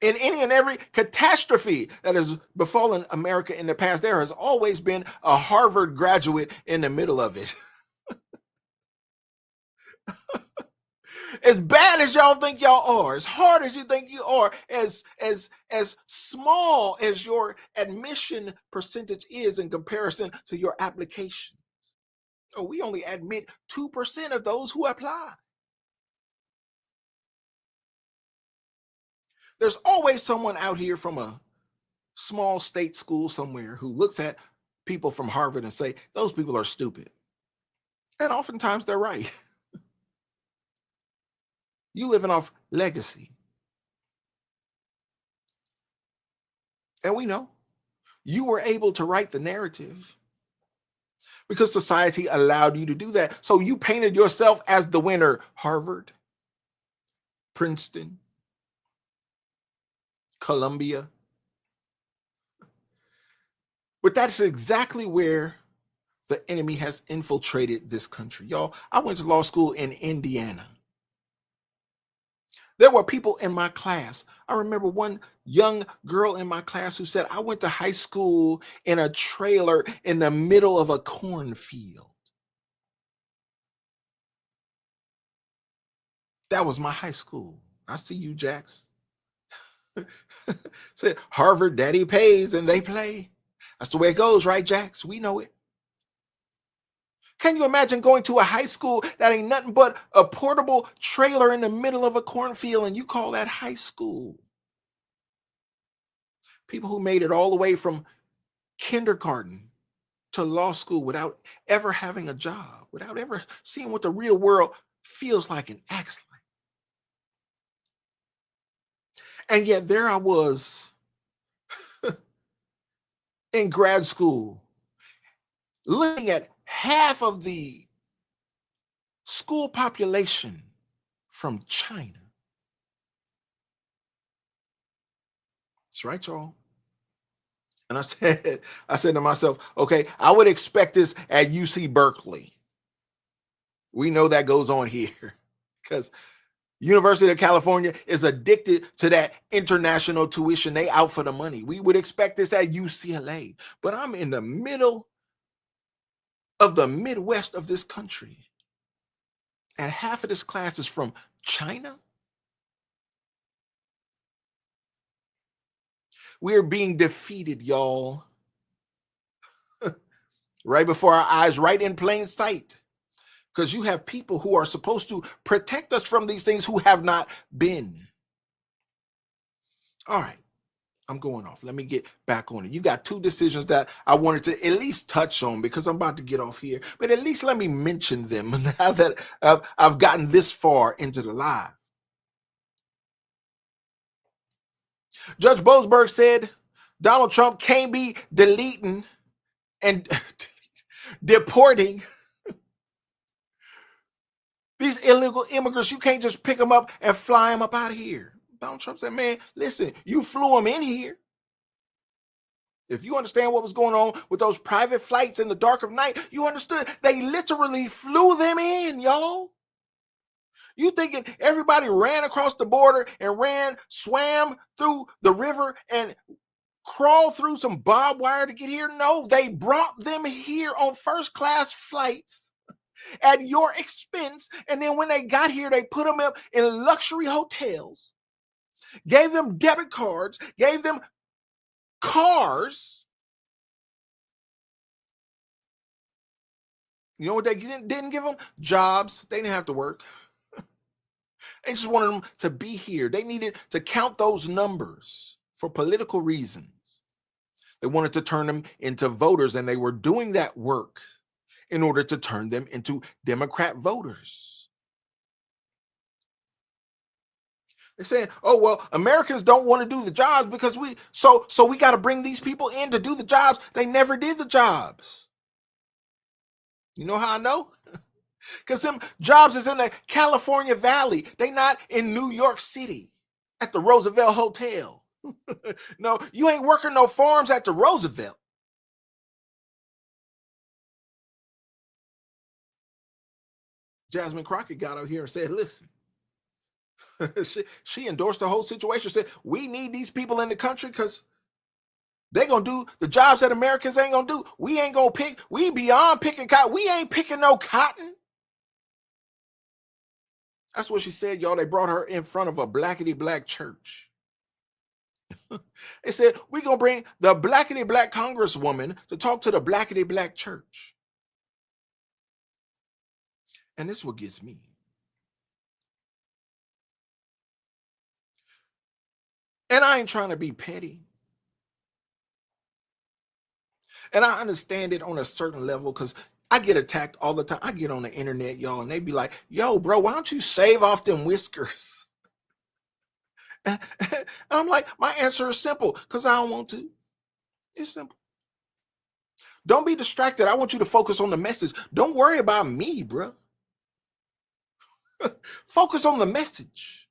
in any and every catastrophe that has befallen America in the past, there has always been a Harvard graduate in the middle of it. As bad as y'all think y'all are, as hard as you think you are, as small as your admission percentage is in comparison to your application. Oh, we only admit 2% of those who apply. There's always someone out here from a small state school somewhere who looks at people from Harvard and say, those people are stupid. And oftentimes they're right. You living off legacy. And we know you were able to write the narrative because society allowed you to do that. So you painted yourself as the winner. Harvard, Princeton, Columbia. But that's exactly where the enemy has infiltrated this country. Y'all, I went to law school in Indiana. There were people in my class. I remember one young girl in my class who said, I went to high school in a trailer in the middle of a cornfield. That was my high school. I see you, Jax. Said, Harvard, daddy pays and they play. That's the way it goes, right, Jax? We know it. Can you imagine going to a high school that ain't nothing but a portable trailer in the middle of a cornfield and you call that high school? People who made it all the way from kindergarten to law school without ever having a job, without ever seeing what the real world feels like and acts like. And yet there I was in grad school looking at half of the school population from China. That's right, y'all. And I said to myself, okay, I would expect this at UC Berkeley. We know that goes on here because University of California is addicted to that international tuition. They out for the money. We would expect this at UCLA, but I'm in the middle of the Midwest of this country. And half of this class is from China. We are being defeated, y'all. Right before our eyes, right in plain sight. Because you have people who are supposed to protect us from these things who have not been. All right. I'm going off. Let me get back on it. You got two decisions that I wanted to at least touch on because I'm about to get off here. But at least let me mention them now that I've gotten this far into the live. Judge Boasberg said Donald Trump can't be deleting and deporting these illegal immigrants. You can't just pick them up and fly them up out of here. Donald Trump said, man, listen, you flew them in here. If you understand what was going on with those private flights in the dark of night, you understood they literally flew them in, y'all. You thinking everybody ran across the border and swam through the river and crawled through some barbed wire to get here? No, they brought them here on first class flights at your expense. And then when they got here, they put them up in luxury hotels, gave them debit cards, gave them cars. You know what they didn't give them? Jobs. They didn't have to work. They just wanted them to be here. They needed to count those numbers for political reasons. They wanted to turn them into voters, and they were doing that work in order to turn them into Democrat voters. They're saying, oh, well, Americans don't want to do the jobs because we got to bring these people in to do the jobs. They never did the jobs. You know how I know? Because them jobs is in the California Valley. They not in New York City at the Roosevelt Hotel. No, you ain't working no farms at the Roosevelt. Jasmine Crockett got out here and said, listen, she endorsed the whole situation, said, we need these people in the country because they're going to do the jobs that Americans ain't going to do. We ain't going to pick. We beyond picking cotton. We ain't picking no cotton. That's what she said, y'all. They brought her in front of a blackity black church. They said, we're going to bring the blackity black congresswoman to talk to the blackity black church. And this is what gets me. And I ain't trying to be petty. And I understand it on a certain level because I get attacked all the time. I get on the internet, y'all, and they be like, yo, bro, why don't you shave off them whiskers? And I'm like, my answer is simple, because I don't want to. It's simple. Don't be distracted. I want you to focus on the message. Don't worry about me, bro. Focus on the message.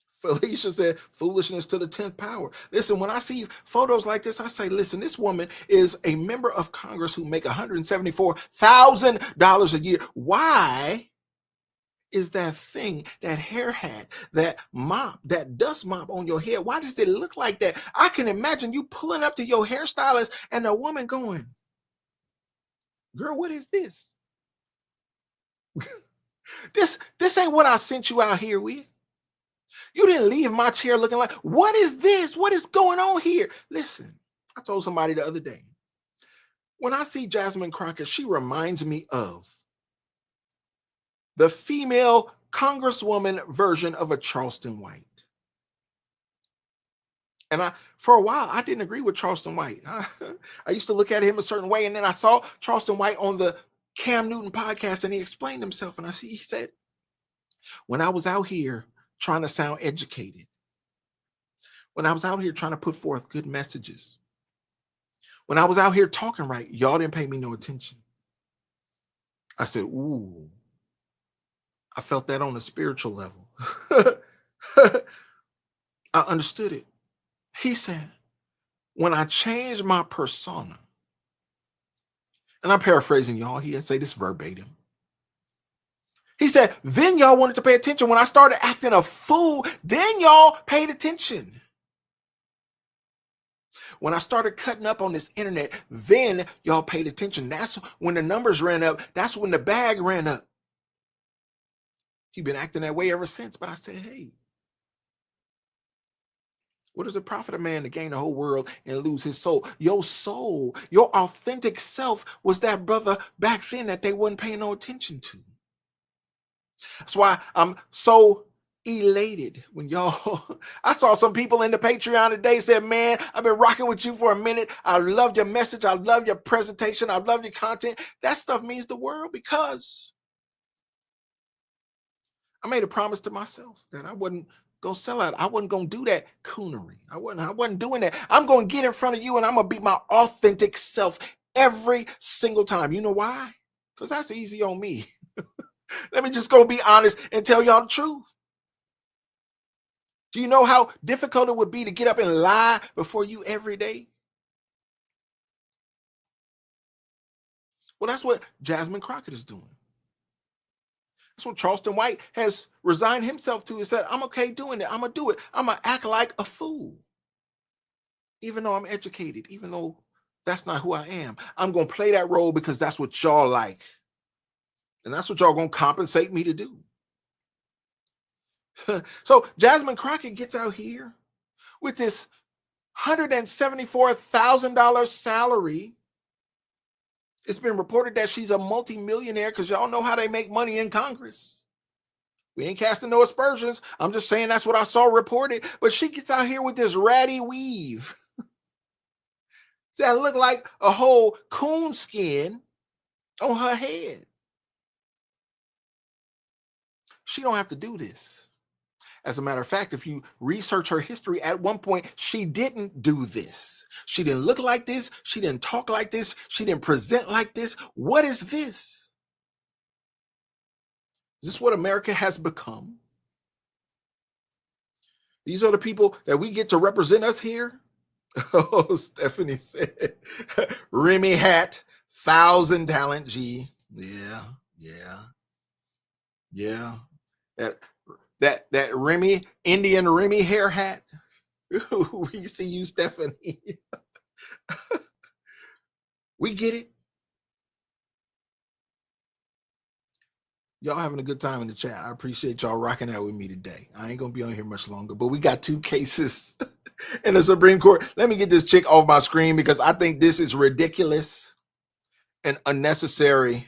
Felicia said, foolishness to the 10th power. Listen, when I see photos like this, I say, listen, this woman is a member of Congress who make $174,000 a year. Why is that thing, that hair hat, that mop, that dust mop on your head, why does it look like that? I can imagine you pulling up to your hairstylist and a woman going, girl, what is this? This ain't what I sent you out here with. You didn't leave my chair looking like, what is this? What is going on here? Listen, I told somebody the other day, when I see Jasmine Crockett, she reminds me of the female congresswoman version of a Charleston White. And for a while, I didn't agree with Charleston White. I used to look at him a certain way, and then I saw Charleston White on the Cam Newton podcast, and he explained himself. And he said, when I was out here trying to sound educated, when I was out here trying to put forth good messages, when I was out here talking right, y'all didn't pay me no attention. I said, ooh, I felt that on a spiritual level. I understood it. He said, when I changed my persona, and I'm paraphrasing y'all, he didn't say this verbatim. He said, then y'all wanted to pay attention. When I started acting a fool, then y'all paid attention. When I started cutting up on this internet, then y'all paid attention. That's when the numbers ran up. That's when the bag ran up. He's been acting that way ever since. But I said, hey, what does it profit a man to gain the whole world and lose his soul? Your soul, your authentic self was that brother back then that they wasn't paying no attention to. That's why I'm so elated when y'all I saw some people in the Patreon today said, man, I've been rocking with you for a minute. I love your message. I love your presentation. I love your content. That stuff means the world because I made a promise to myself that I wasn't gonna sell out. I wasn't gonna do that coonery. I wasn't doing that. I'm gonna get in front of you and I'm gonna be my authentic self every single time. You know why? Because that's easy on me. Let me just go be honest and tell y'all the truth. Do you know how difficult it would be to get up and lie before you every day? Well, that's what Jasmine Crockett is doing. That's what Charleston White has resigned himself to. He said, I'm okay doing it. I'm going to do it. I'm going to act like a fool. Even though I'm educated, even though that's not who I am. I'm going to play that role because that's what y'all like. And that's what y'all going to compensate me to do. So Jasmine Crockett gets out here with this $174,000 salary. It's been reported that she's a multimillionaire because y'all know how they make money in Congress. We ain't casting no aspersions. I'm just saying that's what I saw reported. But she gets out here with this ratty weave that look like a whole coon skin on her head. She don't have to do this. As a matter of fact, if you research her history, at one point, she didn't do this. She didn't look like this. She didn't talk like this. She didn't present like this. What is this? Is this what America has become? These are the people that we get to represent us here. Oh, Stephanie said, Remy hat, 1,000 talent G. Yeah, yeah, yeah. That Remy, Indian Remy hair hat. We see you, Stephanie. We get it. Y'all having a good time in the chat. I appreciate y'all rocking out with me today. I ain't gonna be on here much longer, but we got 2 cases in the Supreme Court. Let me get this chick off my screen because I think this is ridiculous and unnecessary.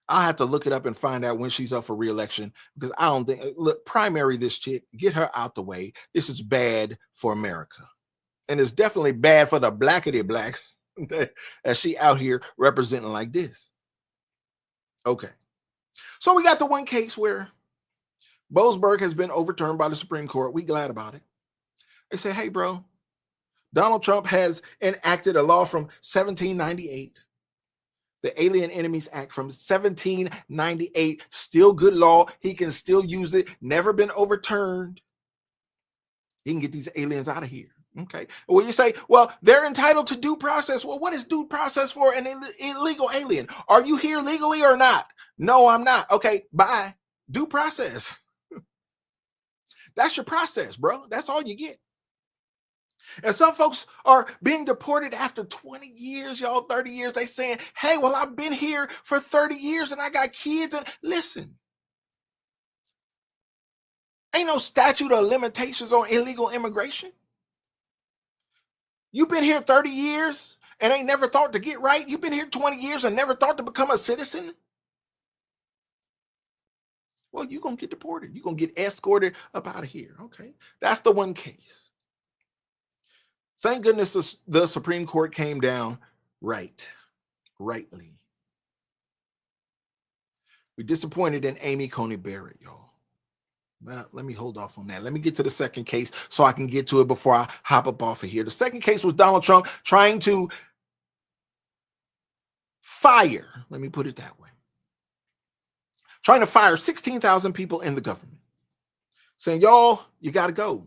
I'll have to look it up and find out when she's up for re-election because I don't think, look, primary this chick, get her out the way. This is bad for America. And it's definitely bad for the blackity blacks that she out here representing like this. Okay. So we got the one case where Boasberg has been overturned by the Supreme Court. We glad about it. They say, hey, bro, Donald Trump has enacted a law from 1798. The Alien Enemies Act from 1798, still good law. He can still use it. Never been overturned. He can get these aliens out of here. Okay. Well, you say, well, they're entitled to due process. Well, what is due process for an illegal alien? Are you here legally or not? No, I'm not. Okay, bye. Due process. That's your process, bro. That's all you get. And some folks are being deported after 20 years, y'all, 30 years. They saying, hey, well, I've been here for 30 years and I got kids. And listen, ain't no statute of limitations on illegal immigration. You've been here 30 years and ain't never thought to get right. You've been here 20 years and never thought to become a citizen. Well, you're going to get deported. You're going to get escorted up out of here. Okay. That's the one case. Thank goodness the Supreme Court came down rightly. We're disappointed in Amy Coney Barrett, y'all. Now, let me hold off on that. Let me get to the second case so I can get to it before I hop up off of here. The second case was Donald Trump trying to fire, let me put it that way, trying to fire 16,000 people in the government, saying, y'all, you got to go.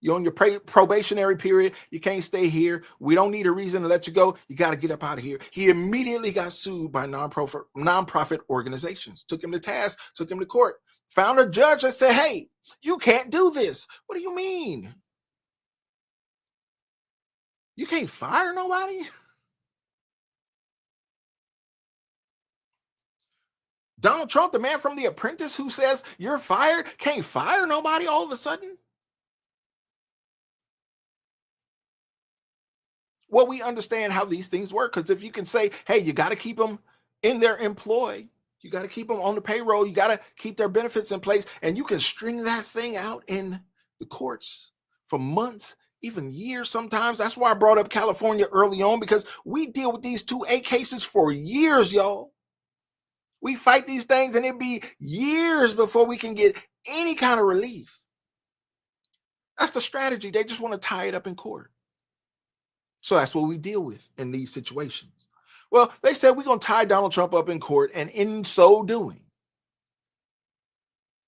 You're on your probationary period. You can't stay here. We don't need a reason to let you go. You got to get up out of here. He immediately got sued by nonprofit organizations, took him to task, took him to court, found a judge that said, hey, you can't do this. What do you mean? You can't fire nobody? Donald Trump, the man from The Apprentice who says you're fired, can't fire nobody all of a sudden? Well, we understand how these things work because if you can say, hey, you got to keep them in their employ, You got to keep them on the payroll. You got to keep their benefits in place. And you can string that thing out in the courts for months, even years sometimes. That's why I brought up California early on, because we deal with these 2A cases for years, y'all. We fight these things and it'd be years before we can get any kind of relief. That's the strategy. They just want to tie it up in court. So that's what we deal with in these situations. Well, they said we're going to tie Donald Trump up in court, and in so doing,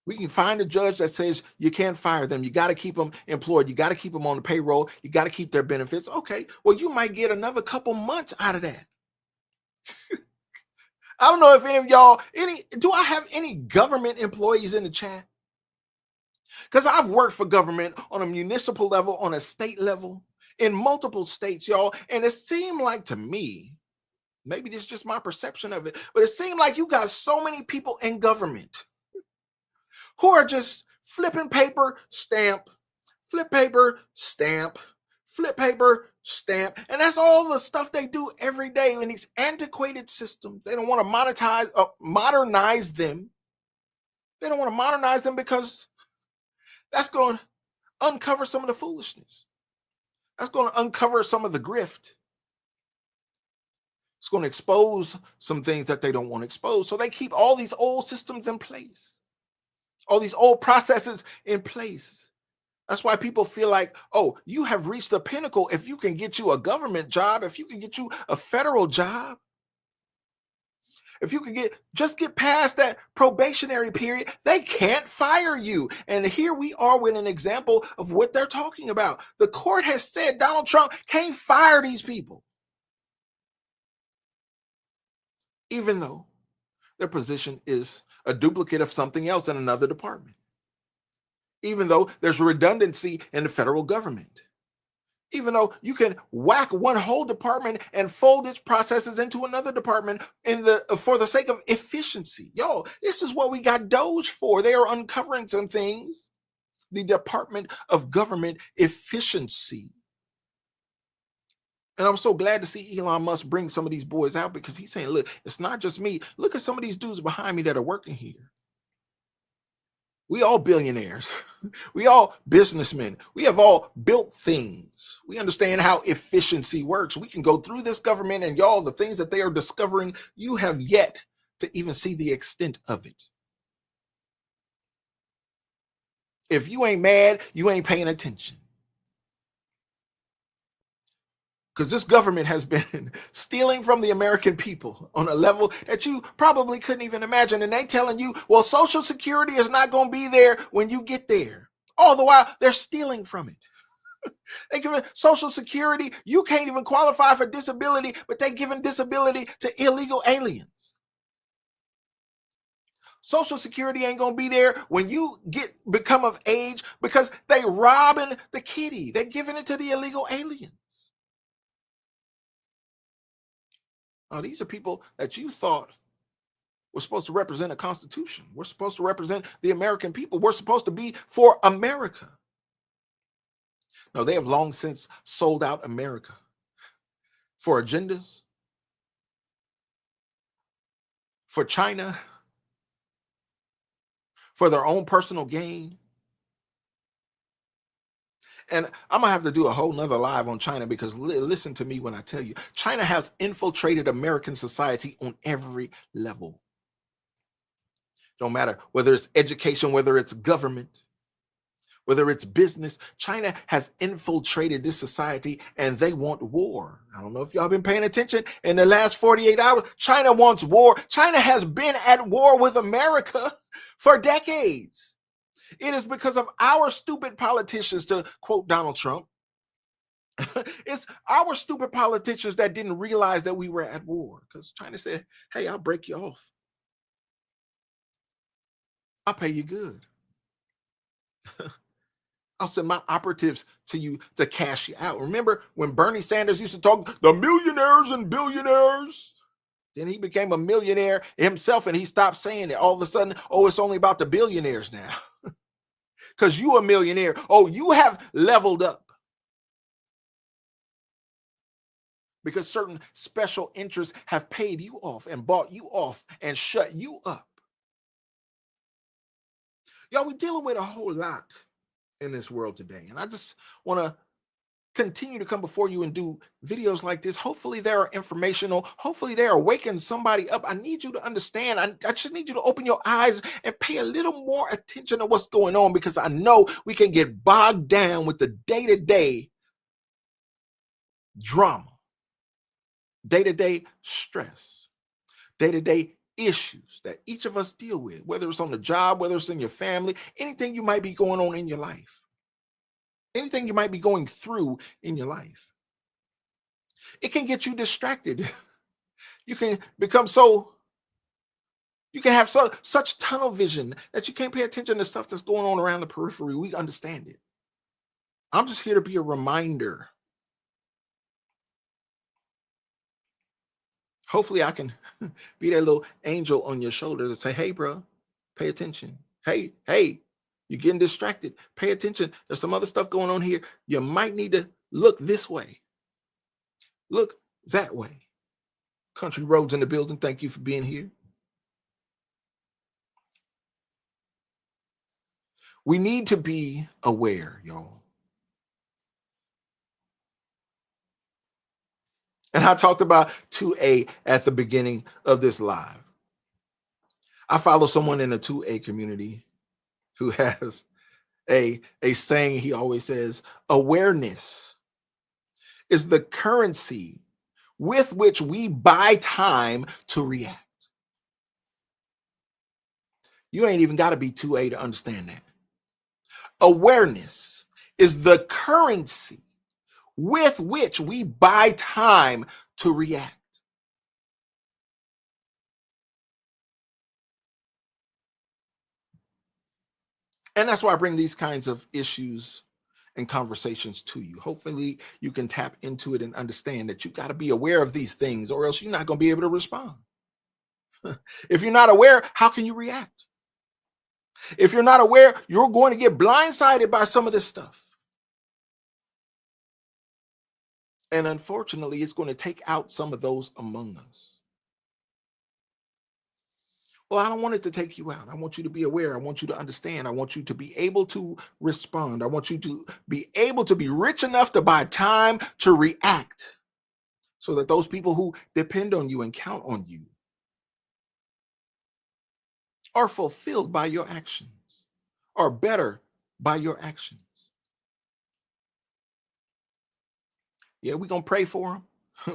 we can find a judge that says you can't fire them. You got to keep them employed. You got to keep them on the payroll. You got to keep their benefits. Okay, well, you might get another couple months out of that. I don't know if any of y'all, do I have any government employees in the chat? Because I've worked for government on a municipal level, on a state level, in multiple states, y'all. And it seemed like to me, maybe this is just my perception of it, but it seemed like you got so many people in government who are just flipping paper, stamp, flip paper, stamp, flip paper, stamp. And that's all the stuff they do every day in these antiquated systems. They don't want to modernize them. They don't want to modernize them because that's going to uncover some of the foolishness. That's going to uncover some of the grift. It's going to expose some things that they don't want to expose. So they keep all these old systems in place, all these old processes in place. That's why people feel like, oh, you have reached the pinnacle if you can get you a government job, if you can get you a federal job, if you can just get past that probationary period, they can't fire you. And here we are with an example of what they're talking about. The court has said Donald Trump can't fire these people, even though their position is a duplicate of something else in another department, even though there's redundancy in the federal government, even though you can whack one whole department and fold its processes into another department for the sake of efficiency. Yo, this is what we got Doge for. They are uncovering some things. The Department of Government Efficiency. And I'm so glad to see Elon Musk bring some of these boys out, because he's saying, look, it's not just me. Look at some of these dudes behind me that are working here. We all billionaires. We all businessmen. We have all built things. We understand how efficiency works. We can go through this government, and y'all, the things that they are discovering, you have yet to even see the extent of it. If you ain't mad, you ain't paying attention. Because this government has been stealing from the American people on a level that you probably couldn't even imagine. And they telling you, well, Social Security is not going to be there when you get there. All the while, they're stealing from it. They give it Social Security. You can't even qualify for disability, but they're giving disability to illegal aliens. Social Security ain't going to be there when you become of age, because they robbing the kitty. They're giving it to the illegal aliens. Now, these are people that you thought were supposed to represent a constitution. We're supposed to represent the American people. We're supposed to be for America. No, they have long since sold out America for agendas, for China, for their own personal gain. And I'm going to have to do a whole nother live on China, because listen to me when I tell you, China has infiltrated American society on every level. Don't matter whether it's education, whether it's government, whether it's business. China has infiltrated this society, and they want war. I don't know if y'all been paying attention in the last 48 hours. China wants war. China has been at war with America for decades. It is because of our stupid politicians, to quote Donald Trump. It's our stupid politicians that didn't realize that we were at war, because China said, hey, I'll break you off. I'll pay you good. I'll send my operatives to you to cash you out. Remember when Bernie Sanders used to talk the millionaires and billionaires? Then he became a millionaire himself, and he stopped saying it. All of a sudden, oh, it's only about the billionaires now. Because you a millionaire. Oh, you have leveled up. because certain special interests have paid you off and bought you off and shut you up. Y'all, we're dealing with a whole lot in this world today. And I just want to continue to come before you and do videos like this. Hopefully they are informational. Hopefully they are waking somebody up. I need you to understand. I just need you to open your eyes and pay a little more attention to what's going on, because I know we can get bogged down with the day-to-day drama, day-to-day stress, day-to-day issues that each of us deal with, whether it's on the job, whether it's in your family, anything you might be going on in your life, anything you might be going through in your life. It can get you distracted. You can become you can have such tunnel vision that you can't pay attention to stuff that's going on around the periphery. We understand it. I'm just here to be a reminder. Hopefully I can be that little angel on your shoulder to say, hey, bro, pay attention. Hey, you're getting distracted. Pay attention. There's some other stuff going on here. You might need to look this way. Look that way. Country Roads in the building. Thank you for being here. We need to be aware, y'all. And I talked about 2A at the beginning of this live. I follow someone in the 2A community who has a saying. He always says, awareness is the currency with which we buy time to react. You ain't even got to be 2A to understand that. Awareness is the currency with which we buy time to react. And that's why I bring these kinds of issues and conversations to you. Hopefully you can tap into it and understand that you got to be aware of these things, or else you're not going to be able to respond. If you're not aware, how can you react? If you're not aware, you're going to get blindsided by some of this stuff. And unfortunately, it's going to take out some of those among us. Well, I don't want it to take you out. I want you to be aware. I want you to understand. I want you to be able to respond. I want you to be able to be rich enough to buy time to react, so that those people who depend on you and count on you are fulfilled by your actions, are better by your actions. Yeah, we're going to pray for them.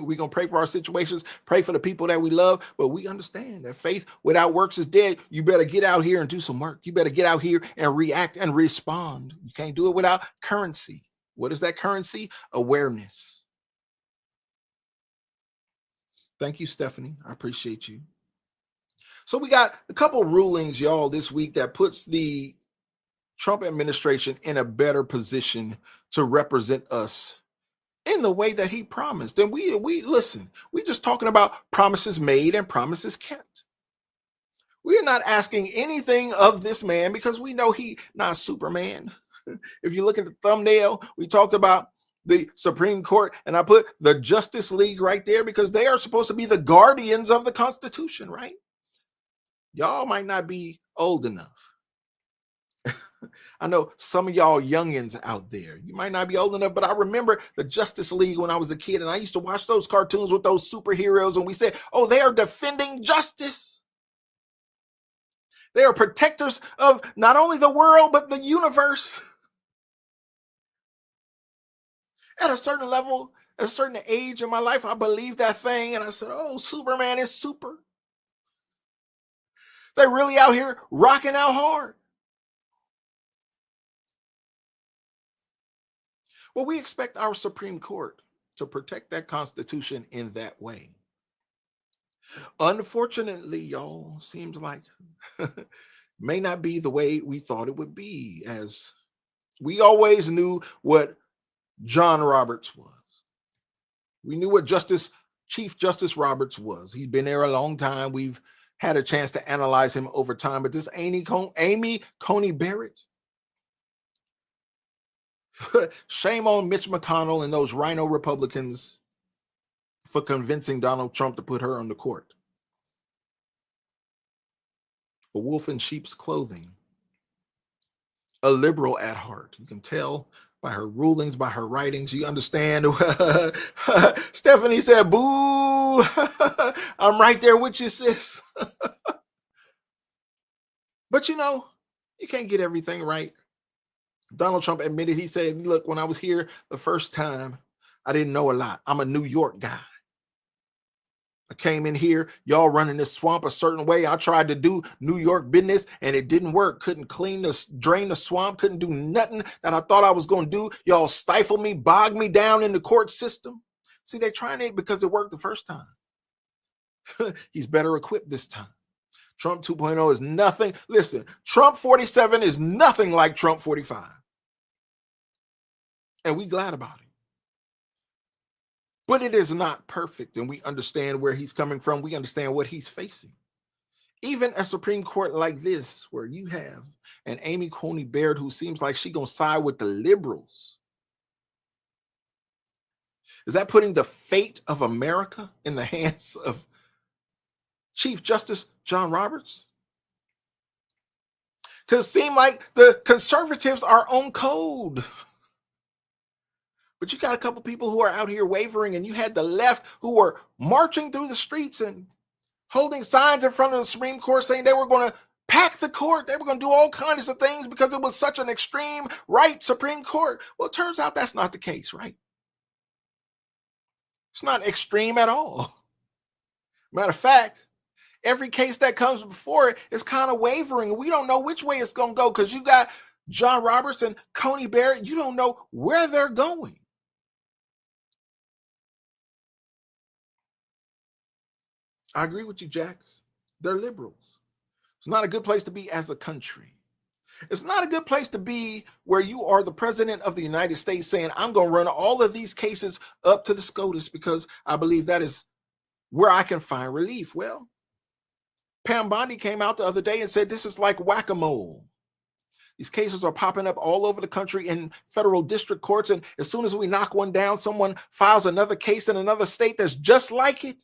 We're going to pray for our situations, pray for the people that we love, but we understand that faith without works is dead. You better get out here and do some work. You better get out here and react and respond. You can't do it without currency. What is that currency? Awareness. Thank you, Stephanie. I appreciate you. So we got a couple rulings, y'all, this week that puts the Trump administration in a better position to represent us in the way that he promised. And we listen, we're just talking about promises made and promises kept. We're not asking anything of this man because we know he not Superman. If you look at the thumbnail, we talked about the Supreme Court, and I put the Justice League right there because they are supposed to be the guardians of the Constitution, right? Y'all might not be old enough. I know some of y'all youngins out there, you might not be old enough, but I remember the Justice League when I was a kid, and I used to watch those cartoons with those superheroes, and we said, oh, they are defending justice. They are protectors of not only the world, but the universe. At a certain level, at a certain age in my life, I believed that thing, and I said, oh, Superman is super. They're really out here rocking out hard. Well, we expect our Supreme Court to protect that Constitution in that way. Unfortunately, y'all, seems like may not be the way we thought it would be, as we always knew what John Roberts was. We knew what Chief Justice Roberts was. He's been there a long time. We've had a chance to analyze him over time, but this Amy Coney Barrett, shame on Mitch McConnell and those rhino Republicans for convincing Donald Trump to put her on the court. A wolf in sheep's clothing, a liberal at heart. You can tell by her rulings, by her writings. You understand? Stephanie said, boo. I'm right there with you, sis. But you can't get everything right. Donald Trump admitted, he said, look, when I was here the first time, I didn't know a lot. I'm a New York guy. I came in here, y'all running this swamp a certain way. I tried to do New York business and it didn't work. Couldn't drain the swamp, couldn't do nothing that I thought I was going to do. Y'all stifle me, bog me down in the court system. See, they're trying it because it worked the first time. He's better equipped this time. Trump 2.0 is nothing. Listen, Trump 47 is nothing like Trump 45. And we glad about it. But it is not perfect, and we understand where he's coming from. We understand what he's facing. Even a Supreme Court like this, where you have an Amy Coney Barrett who seems like she's going to side with the liberals. Is that putting the fate of America in the hands of Chief Justice John Roberts? Because it seems like the conservatives are on code. But you got a couple people who are out here wavering, and you had the left who were marching through the streets and holding signs in front of the Supreme Court saying they were going to pack the court. They were going to do all kinds of things because it was such an extreme right Supreme Court. Well, it turns out that's not the case, right? It's not extreme at all. Matter of fact, every case that comes before it is kind of wavering. We don't know which way it's going to go because you got John Roberts and Coney Barrett. You don't know where they're going. I agree with you, Jax. They're liberals. It's not a good place to be as a country. It's not a good place to be where you are the president of the United States saying, I'm going to run all of these cases up to the SCOTUS because I believe that is where I can find relief. Well, Pam Bondi came out the other day and said this is like whack-a-mole. These cases are popping up all over the country in federal district courts, and as soon as we knock one down, someone files another case in another state that's just like it.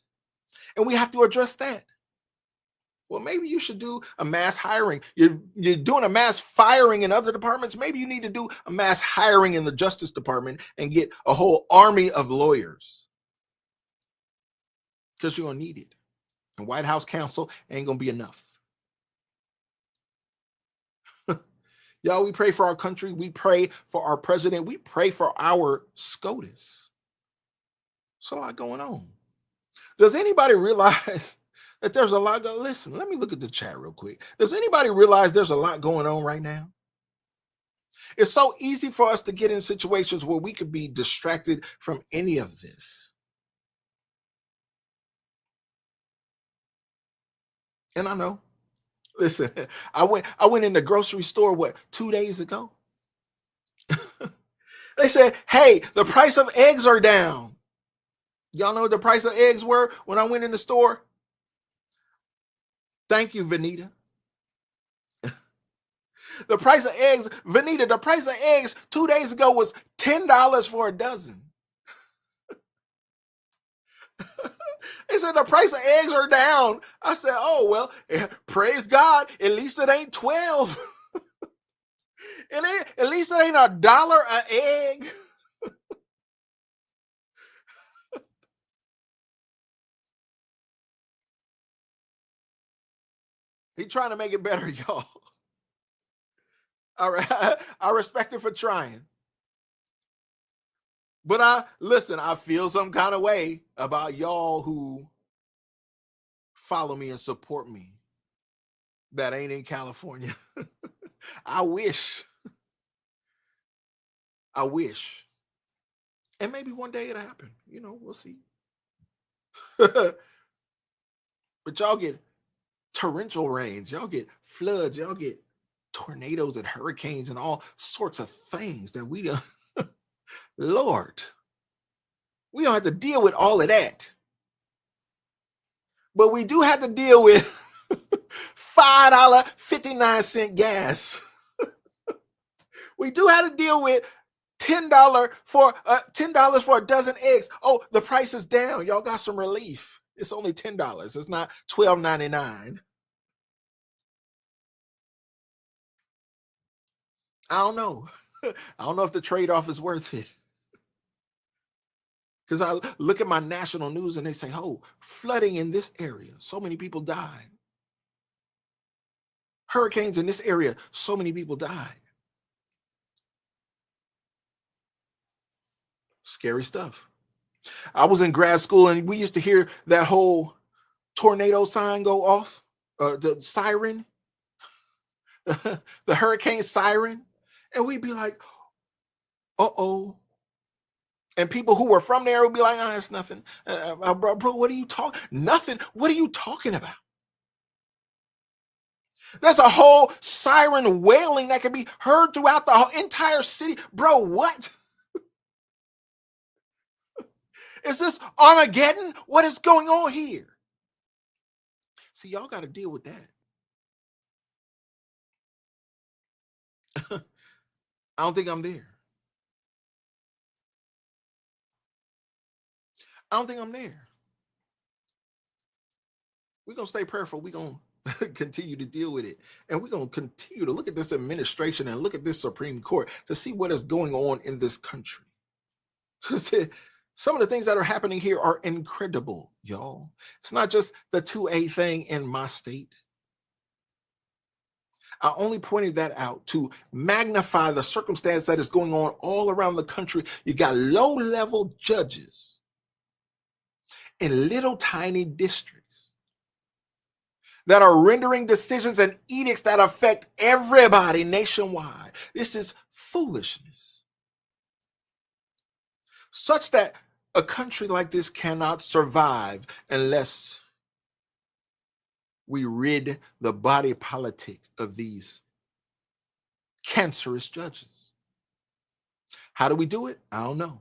And we have to address that. Well, maybe you should do a mass hiring. You're doing a mass firing in other departments. Maybe you need to do a mass hiring in the Justice Department and get a whole army of lawyers. Because you're going to need it. And White House counsel ain't going to be enough. Y'all, we pray for our country. We pray for our president. We pray for our SCOTUS. There's a lot going on. Does anybody realize that there's a lot going on? Listen, let me look at the chat real quick. Does anybody realize there's a lot going on right now? It's so easy for us to get in situations where we could be distracted from any of this. And I know. Listen, I went in the grocery store, 2 days ago? They said, hey, the price of eggs are down. Y'all know what the price of eggs were when I went in the store? Thank you, Vanita. The price of eggs, Vanita, the price of eggs 2 days ago was $10 for a dozen. They said the price of eggs are down. I said, oh, well, praise God. At least it ain't 12. At least it ain't $1 an egg. He trying to make it better, y'all. All right. I respect it for trying. But I feel some kind of way about y'all who follow me and support me that ain't in California. I wish. And maybe one day it'll happen. We'll see. But y'all get torrential rains, y'all get floods, y'all get tornadoes and hurricanes and all sorts of things that we don't. Lord, we don't have to deal with all of that. But we do have to deal with $5.59 gas. We do have to deal with $10 for a dozen eggs. Oh, the price is down. Y'all got some relief. It's only $10. It's not $12.99. I don't know. I don't know if the trade-off is worth it. Because I look at my national news and they say, oh, flooding in this area, so many people died. Hurricanes in this area, so many people died. Scary stuff. I was in grad school and we used to hear that whole tornado sign go off, the siren, the hurricane siren. And we'd be like, uh-oh. And people who were from there would be like, oh, it's nothing. Bro, what are you talking? Nothing. What are you talking about? There's a whole siren wailing that can be heard throughout the whole entire city. Bro, what? Is this Armageddon? What is going on here? See, y'all got to deal with that. I don't think I'm there. I don't think I'm there. We're going to stay prayerful. We're going to continue to deal with it. And we're going to continue to look at this administration and look at this Supreme Court to see what is going on in this country. Because some of the things that are happening here are incredible, y'all. It's not just the 2A thing in my state. I only pointed that out to magnify the circumstance that is going on all around the country. You got low-level judges in little tiny districts that are rendering decisions and edicts that affect everybody nationwide. This is foolishness. Such that a country like this cannot survive unless we rid the body politic of these cancerous judges. How do we do it? I don't know.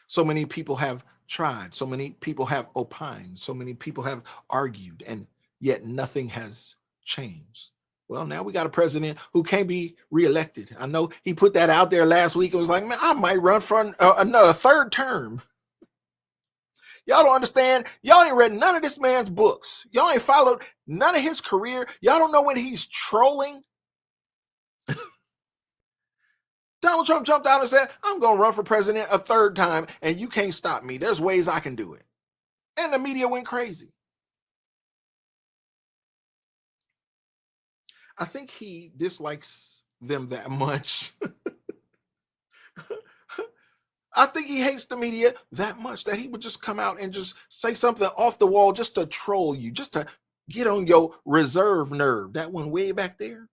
So many people have tried. So many people have opined. So many people have argued, and yet nothing has changed. Well, now we got a president who can't be reelected. I know he put that out there last week. It was like, man, I might run for another third term. Y'all don't understand. Y'all ain't read none of this man's books. Y'all ain't followed none of his career. Y'all don't know when he's trolling. Donald Trump jumped out and said, I'm going to run for president a third time, and you can't stop me. There's ways I can do it. And the media went crazy. I think he dislikes them that much. I think he hates the media that much that he would just come out and just say something off the wall just to troll you, just to get on your reserve nerve. That one way back there.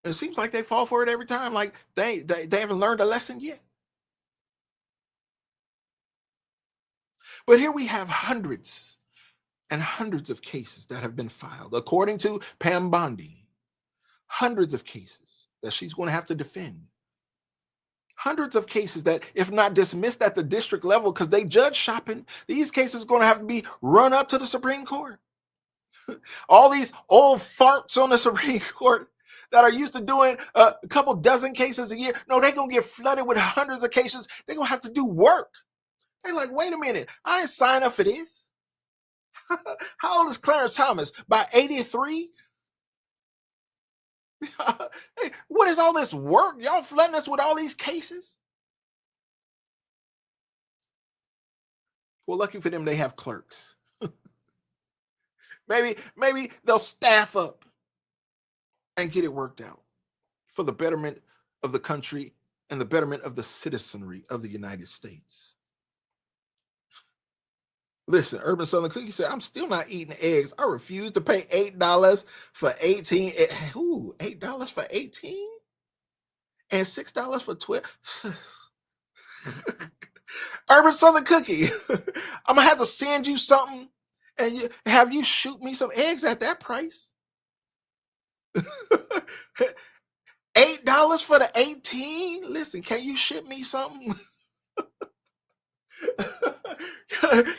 It seems like they fall for it every time. Like they haven't learned a lesson yet. But here we have hundreds and hundreds of cases that have been filed. According to Pam Bondi, hundreds of cases that she's going to have to defend. Hundreds of cases that, if not dismissed at the district level because they judge shopping, these cases are going to have to be run up to the Supreme Court. All these old farts on the Supreme Court that are used to doing a couple dozen cases a year, no, they're going to get flooded with hundreds of cases. They're going to have to do work. They're like, wait a minute, I didn't sign up for this. How old is Clarence Thomas? By 83? Hey, what is all this work? Y'all flooding us with all these cases? Well, lucky for them, they have clerks. Maybe they'll staff up and get it worked out for the betterment of the country and the betterment of the citizenry of the United States. Listen, Urban Southern Cookie said, I'm still not eating eggs. I refuse to pay $8 for 18. Ooh, $8 for 18? And $6 for 12? Urban Southern Cookie, I'm going to have to send you something and have you shoot me some eggs at that price. $8 for the 18? Listen, can you ship me something?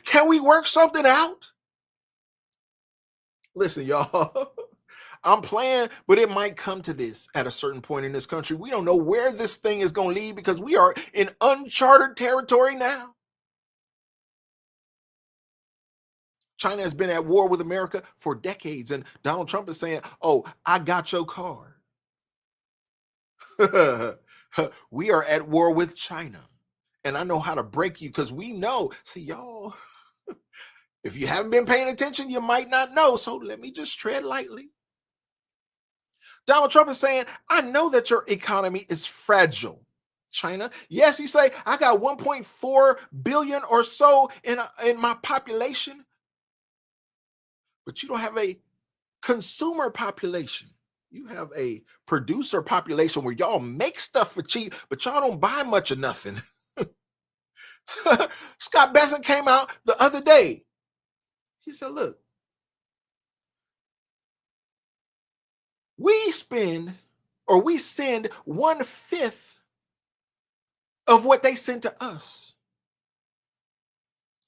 Can we work something out? Listen, y'all, I'm playing, but it might come to this at a certain point in this country. We don't know where this thing is going to lead because we are in uncharted territory now. China has been at war with America for decades, and Donald Trump is saying, "Oh, I got your card." We are at war with China, and I know how to break you because we know. See, y'all, if you haven't been paying attention, you might not know. So let me just tread lightly. Donald Trump is saying, I know that your economy is fragile. China, yes, you say, I got 1.4 billion or so in my population, but you don't have a consumer population. You have a producer population where y'all make stuff for cheap, but y'all don't buy much of nothing. Scott Bessent came out the other day. He said, look, we spend or we send 1/5 of what they send to us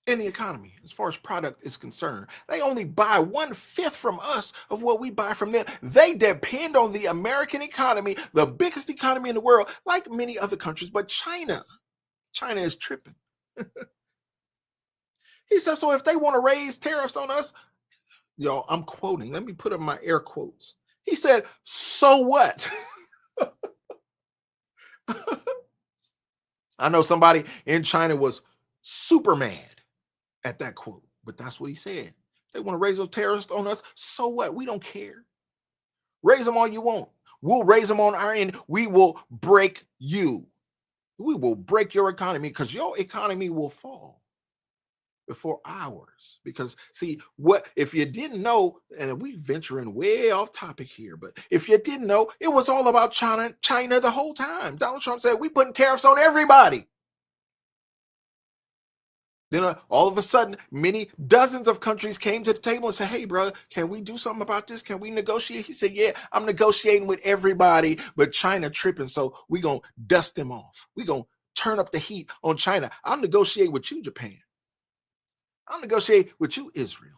in the economy as far as product is concerned. They only buy 1/5 from us of what we buy from them. They depend on the American economy, the biggest economy in the world, like many other countries, but China is tripping. He says, so if they want to raise tariffs on us, y'all, I'm quoting, let me put up my air quotes. He said, so what? I know somebody in China was super mad at that quote, but that's what he said. They want to raise those tariffs on us. So what? We don't care. Raise them all you want. We'll raise them on our end. We will break you. We will break your economy because your economy will fall before ours. Because see, what if you didn't know, and we venturing way off topic here, but if you didn't know, it was all about China the whole time. Donald Trump said we putting tariffs on everybody. Then all of a sudden, many dozens of countries came to the table and said, hey, bro, can we do something about this? Can we negotiate? He said, yeah, I'm negotiating with everybody, but China tripping. So we're going to dust them off. We're going to turn up the heat on China. I'll negotiate with you, Japan. I'll negotiate with you, Israel.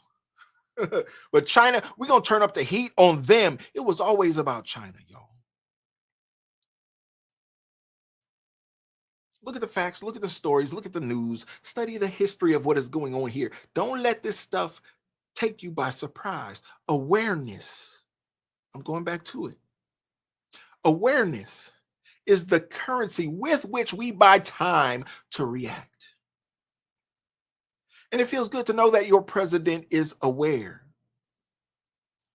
But China, we're going to turn up the heat on them. It was always about China, y'all. Look at the facts, look at the stories, look at the news, study the history of what is going on here. Don't let this stuff take you by surprise. Awareness, I'm going back to it. Awareness is the currency with which we buy time to react. And it feels good to know that your president is aware,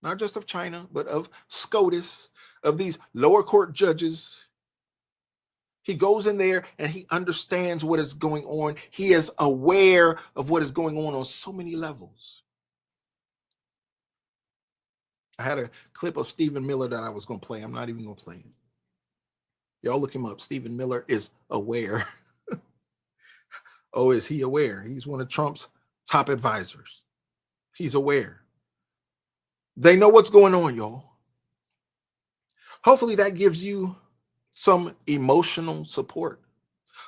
not just of China, but of SCOTUS, of these lower court judges. He goes in there and he understands what is going on. He is aware of what is going on so many levels. I had a clip of Stephen Miller that I was going to play. I'm not even going to play it. Y'all look him up. Stephen Miller is aware. Oh, is he aware? He's one of Trump's top advisors. He's aware. They know what's going on, y'all. Hopefully that gives you some emotional support,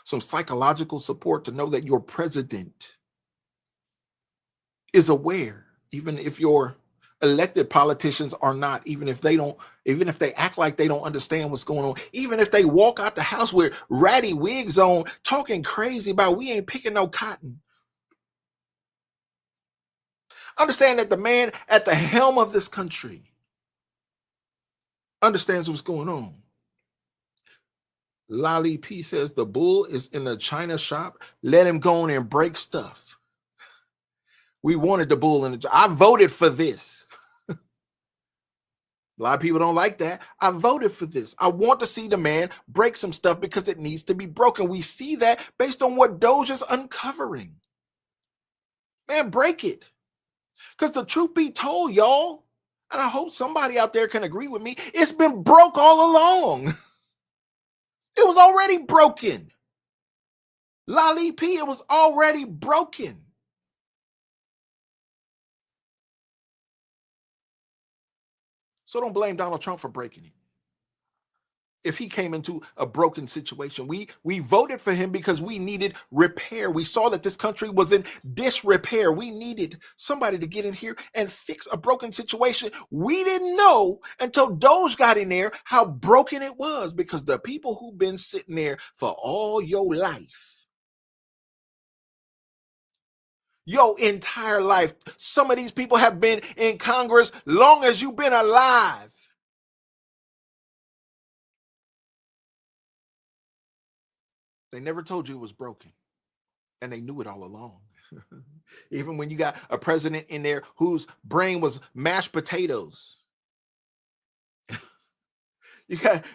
some psychological support to know that your president is aware, even if your elected politicians are not, even if they act like they don't understand what's going on, even if they walk out the house with ratty wigs on, talking crazy about we ain't picking no cotton. Understand that the man at the helm of this country understands what's going on. Lali P says the bull is in the China shop. Let him go on and break stuff. We wanted the bull in the. I voted for this. A lot of people don't like that. I voted for this. I want to see the man break some stuff because it needs to be broken. We see that based on what Doge is uncovering. Man, break it. Because the truth be told, y'all, and I hope somebody out there can agree with me, it's been broke all along. It was already broken. Lali P, it was already broken. So don't blame Donald Trump for breaking it. if he came into a broken situation. We voted for him because we needed repair. We saw that this country was in disrepair. We needed somebody to get in here and fix a broken situation. We didn't know until Doge got in there how broken it was, because the people who've been sitting there for all your life, your entire life, some of these people have been in Congress long as you've been alive. They never told you it was broken, and they knew it all along. Even when you got a president in there whose brain was mashed potatoes.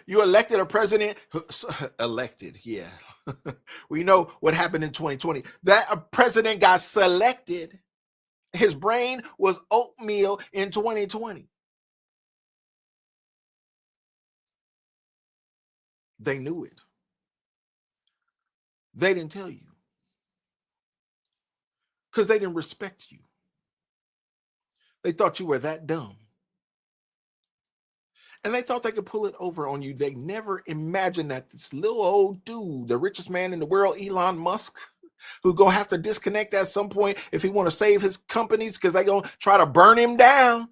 You elected a president elected, yeah. We know what happened in 2020. That a president got selected. His brain was oatmeal in 2020. They knew it. They didn't tell you because they didn't respect you. They thought you were that dumb. And they thought they could pull it over on you. They never imagined that this little old dude, the richest man in the world, Elon Musk, who's going to have to disconnect at some point if he want to save his companies because they're going to try to burn him down.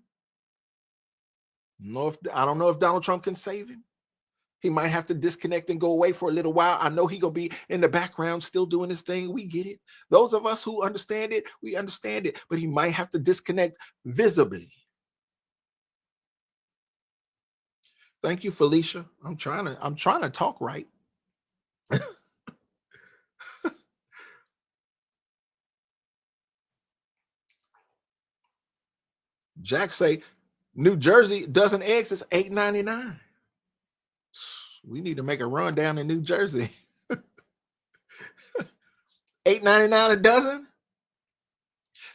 I don't know if Donald Trump can save him. He might have to disconnect and go away for a little while. I know he going to be in the background still doing his thing. We get it. Those of us who understand it, we understand it. But he might have to disconnect visibly. Thank you, Felicia. I'm trying to talk right. Jack say New Jersey dozen eggs is $8.99. We need to make a run down in New Jersey. $8.99 a dozen.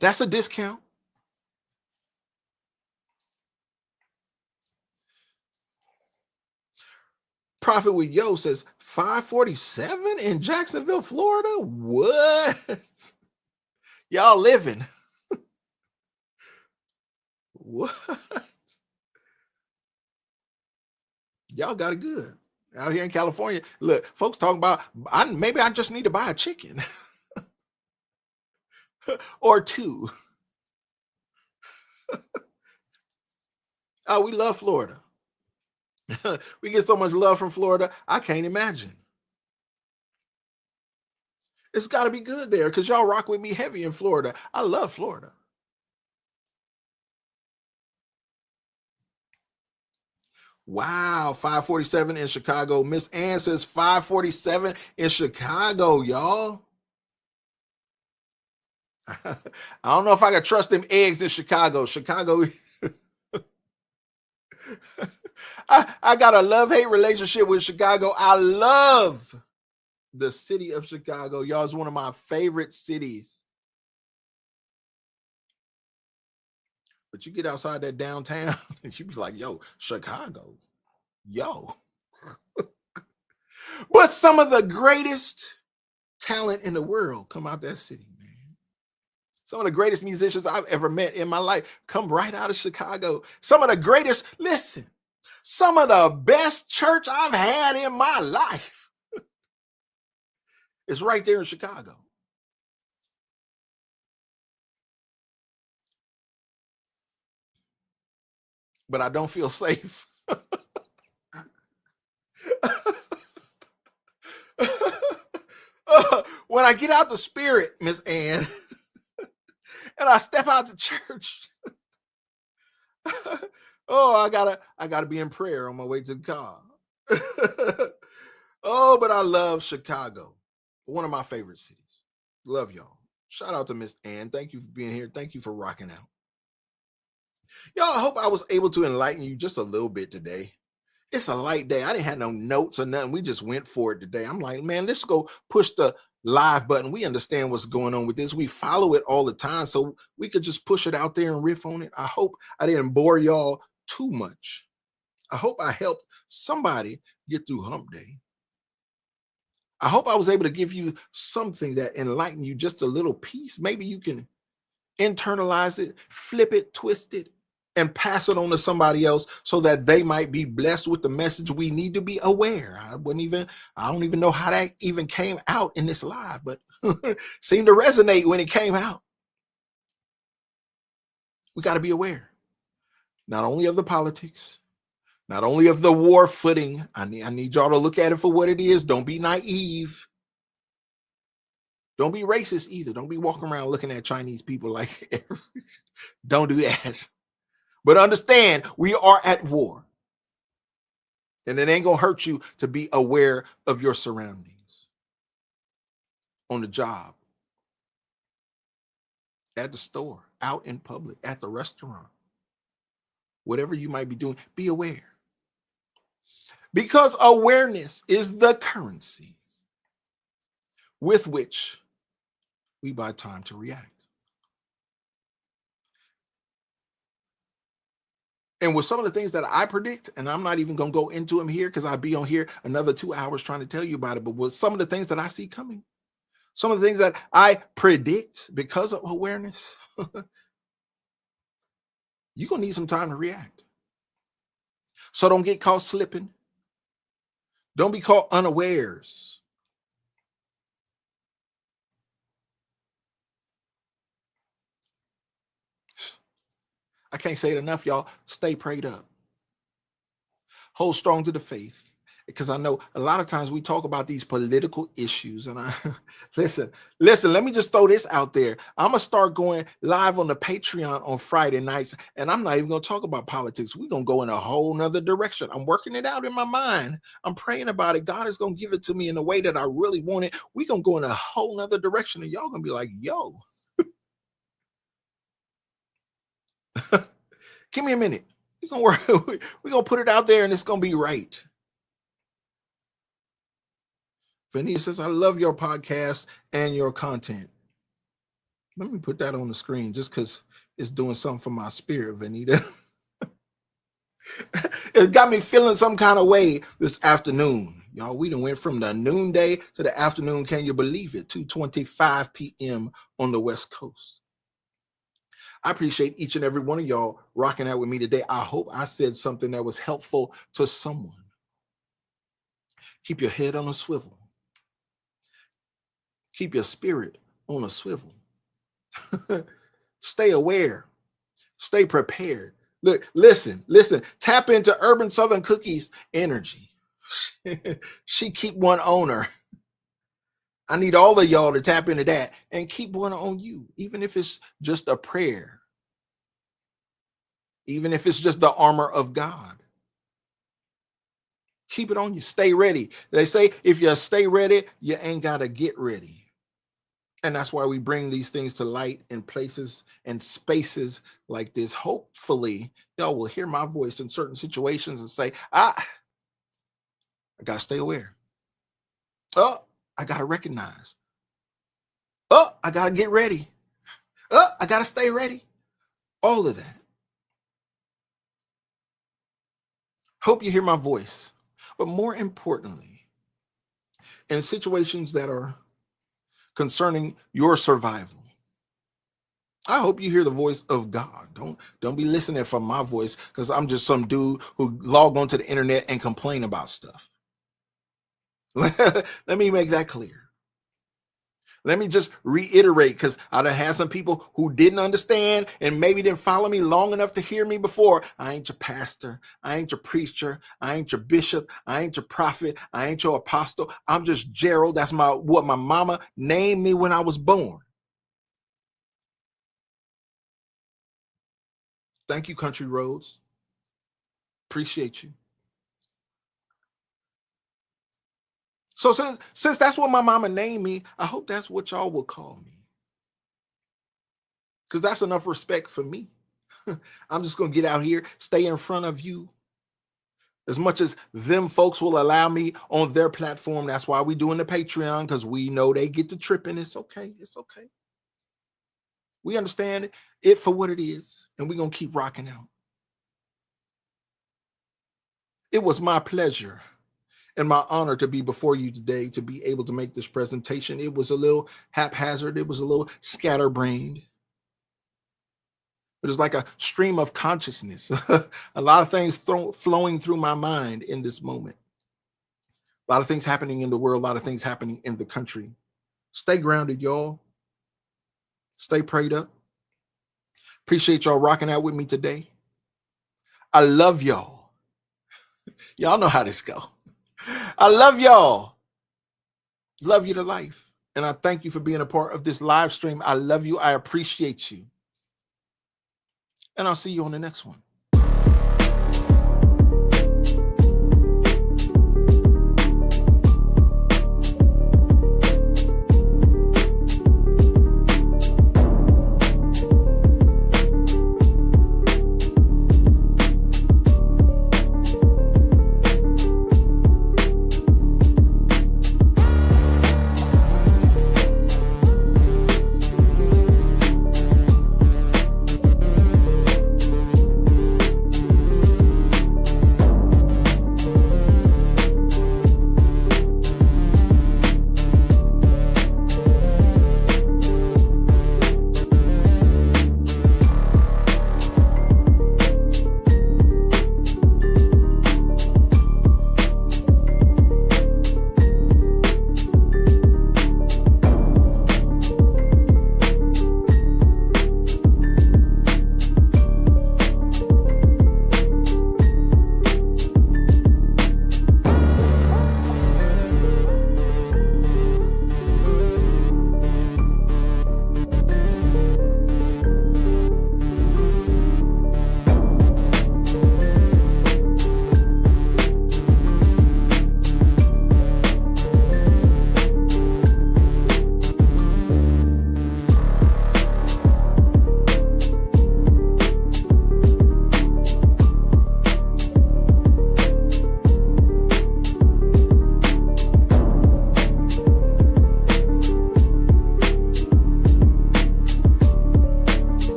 That's a discount. Profit with Yo says $5.47 in Jacksonville, Florida. What? Y'all living? What? Y'all got it good out here in California. Look, folks talking about maybe I just need to buy a chicken or two. Oh, we love Florida. We get so much love from Florida. I can't imagine. It's got to be good there because y'all rock with me heavy in Florida. I love Florida. Wow, 547 in Chicago. Miss Ann says 547 in Chicago, y'all. I don't know if I can trust them eggs in Chicago. I got a love-hate relationship with Chicago. I love the city of Chicago. Y'all is one of my favorite cities. But you get outside that downtown and you be like, yo, Chicago, yo. But some of the greatest talent in the world come out that city, man. Some of the greatest musicians I've ever met in my life come right out of Chicago. Some of the greatest, listen, some of the best church I've had in my life is right there in Chicago. But I don't feel safe. When I get out the spirit, Miss Ann, and I step out to church, oh, I gotta be in prayer on my way to the car. Oh, but I love Chicago. One of my favorite cities. Love y'all. Shout out to Miss Ann. Thank you for being here. Thank you for rocking out. Y'all, I hope I was able to enlighten you just a little bit today. It's a light day. I didn't have no notes or nothing. We just went for it today. I'm like, man, let's go push the live button. We understand what's going on with this. We follow it all the time, so we could just push it out there and riff on it. I hope I didn't bore y'all too much. I hope I helped somebody get through hump day. I hope I was able to give you something that enlightened you just a little piece. Maybe you can internalize it, flip it, twist it, and pass it on to somebody else so that they might be blessed with the message. We need to be aware. I don't even know how that even came out in this live, but seemed to resonate when it came out. We got to be aware, not only of the politics, not only of the war footing. I need y'all to look at it for what it is. Don't be naive. Don't be racist either. Don't be walking around looking at Chinese people like, don't do that. But understand, we are at war. And it ain't going to hurt you to be aware of your surroundings. On the job, at the store, out in public, at the restaurant. Whatever you might be doing, be aware. Because awareness is the currency with which we buy time to react. And with some of the things that I predict, and I'm not even going to go into them here because I'll be on here another 2 hours trying to tell you about it, but with some of the things that I see coming, some of the things that I predict because of awareness, you're going to need some time to react. So don't get caught slipping. Don't be caught unawares. I can't say it enough, y'all. Stay prayed up. Hold strong to the faith. Because I know a lot of times we talk about these political issues, and I listen, let me just throw this out there. I'm going to start going live on the Patreon on Friday nights, and I'm not even going to talk about politics. We're going to go in a whole nother direction. I'm working it out in my mind. I'm praying about it. God is going to give it to me in a way that I really want it. We're going to go in a whole nother direction, and y'all going to be like, yo, give me a minute. We're going to put it out there, and it's going to be right. Vanita says, I love your podcast and your content. Let me put that on the screen just because it's doing something for my spirit, Vanita. It got me feeling some kind of way this afternoon. Y'all, we done went from the noonday to the afternoon. Can you believe it? 2:25 p.m. on the West Coast. I appreciate each and every one of y'all rocking out with me today. I hope I said something that was helpful to someone. Keep your head on a swivel. Keep your spirit on a swivel. Stay aware. Stay prepared. Look, listen. Tap into Urban Southern Cookie's energy. She keep one on her. I need all of y'all to tap into that and keep one on you, even if it's just a prayer. Even if it's just the armor of God. Keep it on you. Stay ready. They say if you stay ready, you ain't got to get ready. And that's why we bring these things to light in places and spaces like this. Hopefully, y'all will hear my voice in certain situations and say, I got to stay aware. Oh, I got to recognize. Oh, I got to get ready. Oh, I got to stay ready. All of that. Hope you hear my voice. But more importantly, in situations that are concerning your survival, I hope you hear the voice of God. Don't be listening for my voice because I'm just some dude who logged onto the internet and complain about stuff. Let me make that clear. Let me just reiterate, because I done had some people who didn't understand and maybe didn't follow me long enough to hear me before. I ain't your pastor. I ain't your preacher. I ain't your bishop. I ain't your prophet. I ain't your apostle. I'm just Gerald. That's what my mama named me when I was born. Thank you, Country Roads. Appreciate you. So since that's what my mama named me, I hope that's what y'all will call me. Because that's enough respect for me. I'm just going to get out here, stay in front of you. As much as them folks will allow me on their platform. That's why we doing the Patreon, because we know they get to tripping. It's okay. It's okay. We understand it for what it is, and we're going to keep rocking out. It was my pleasure and my honor to be before you today, to be able to make this presentation. It was a little haphazard. It was a little scatterbrained. It was like a stream of consciousness. A lot of things flowing through my mind in this moment. A lot of things happening in the world, a lot of things happening in the country. Stay grounded, y'all. Stay prayed up. Appreciate y'all rocking out with me today. I love y'all. Y'all know how this go. I love y'all. Love you to life. And I thank you for being a part of this live stream. I love you. I appreciate you. And I'll see you on the next one.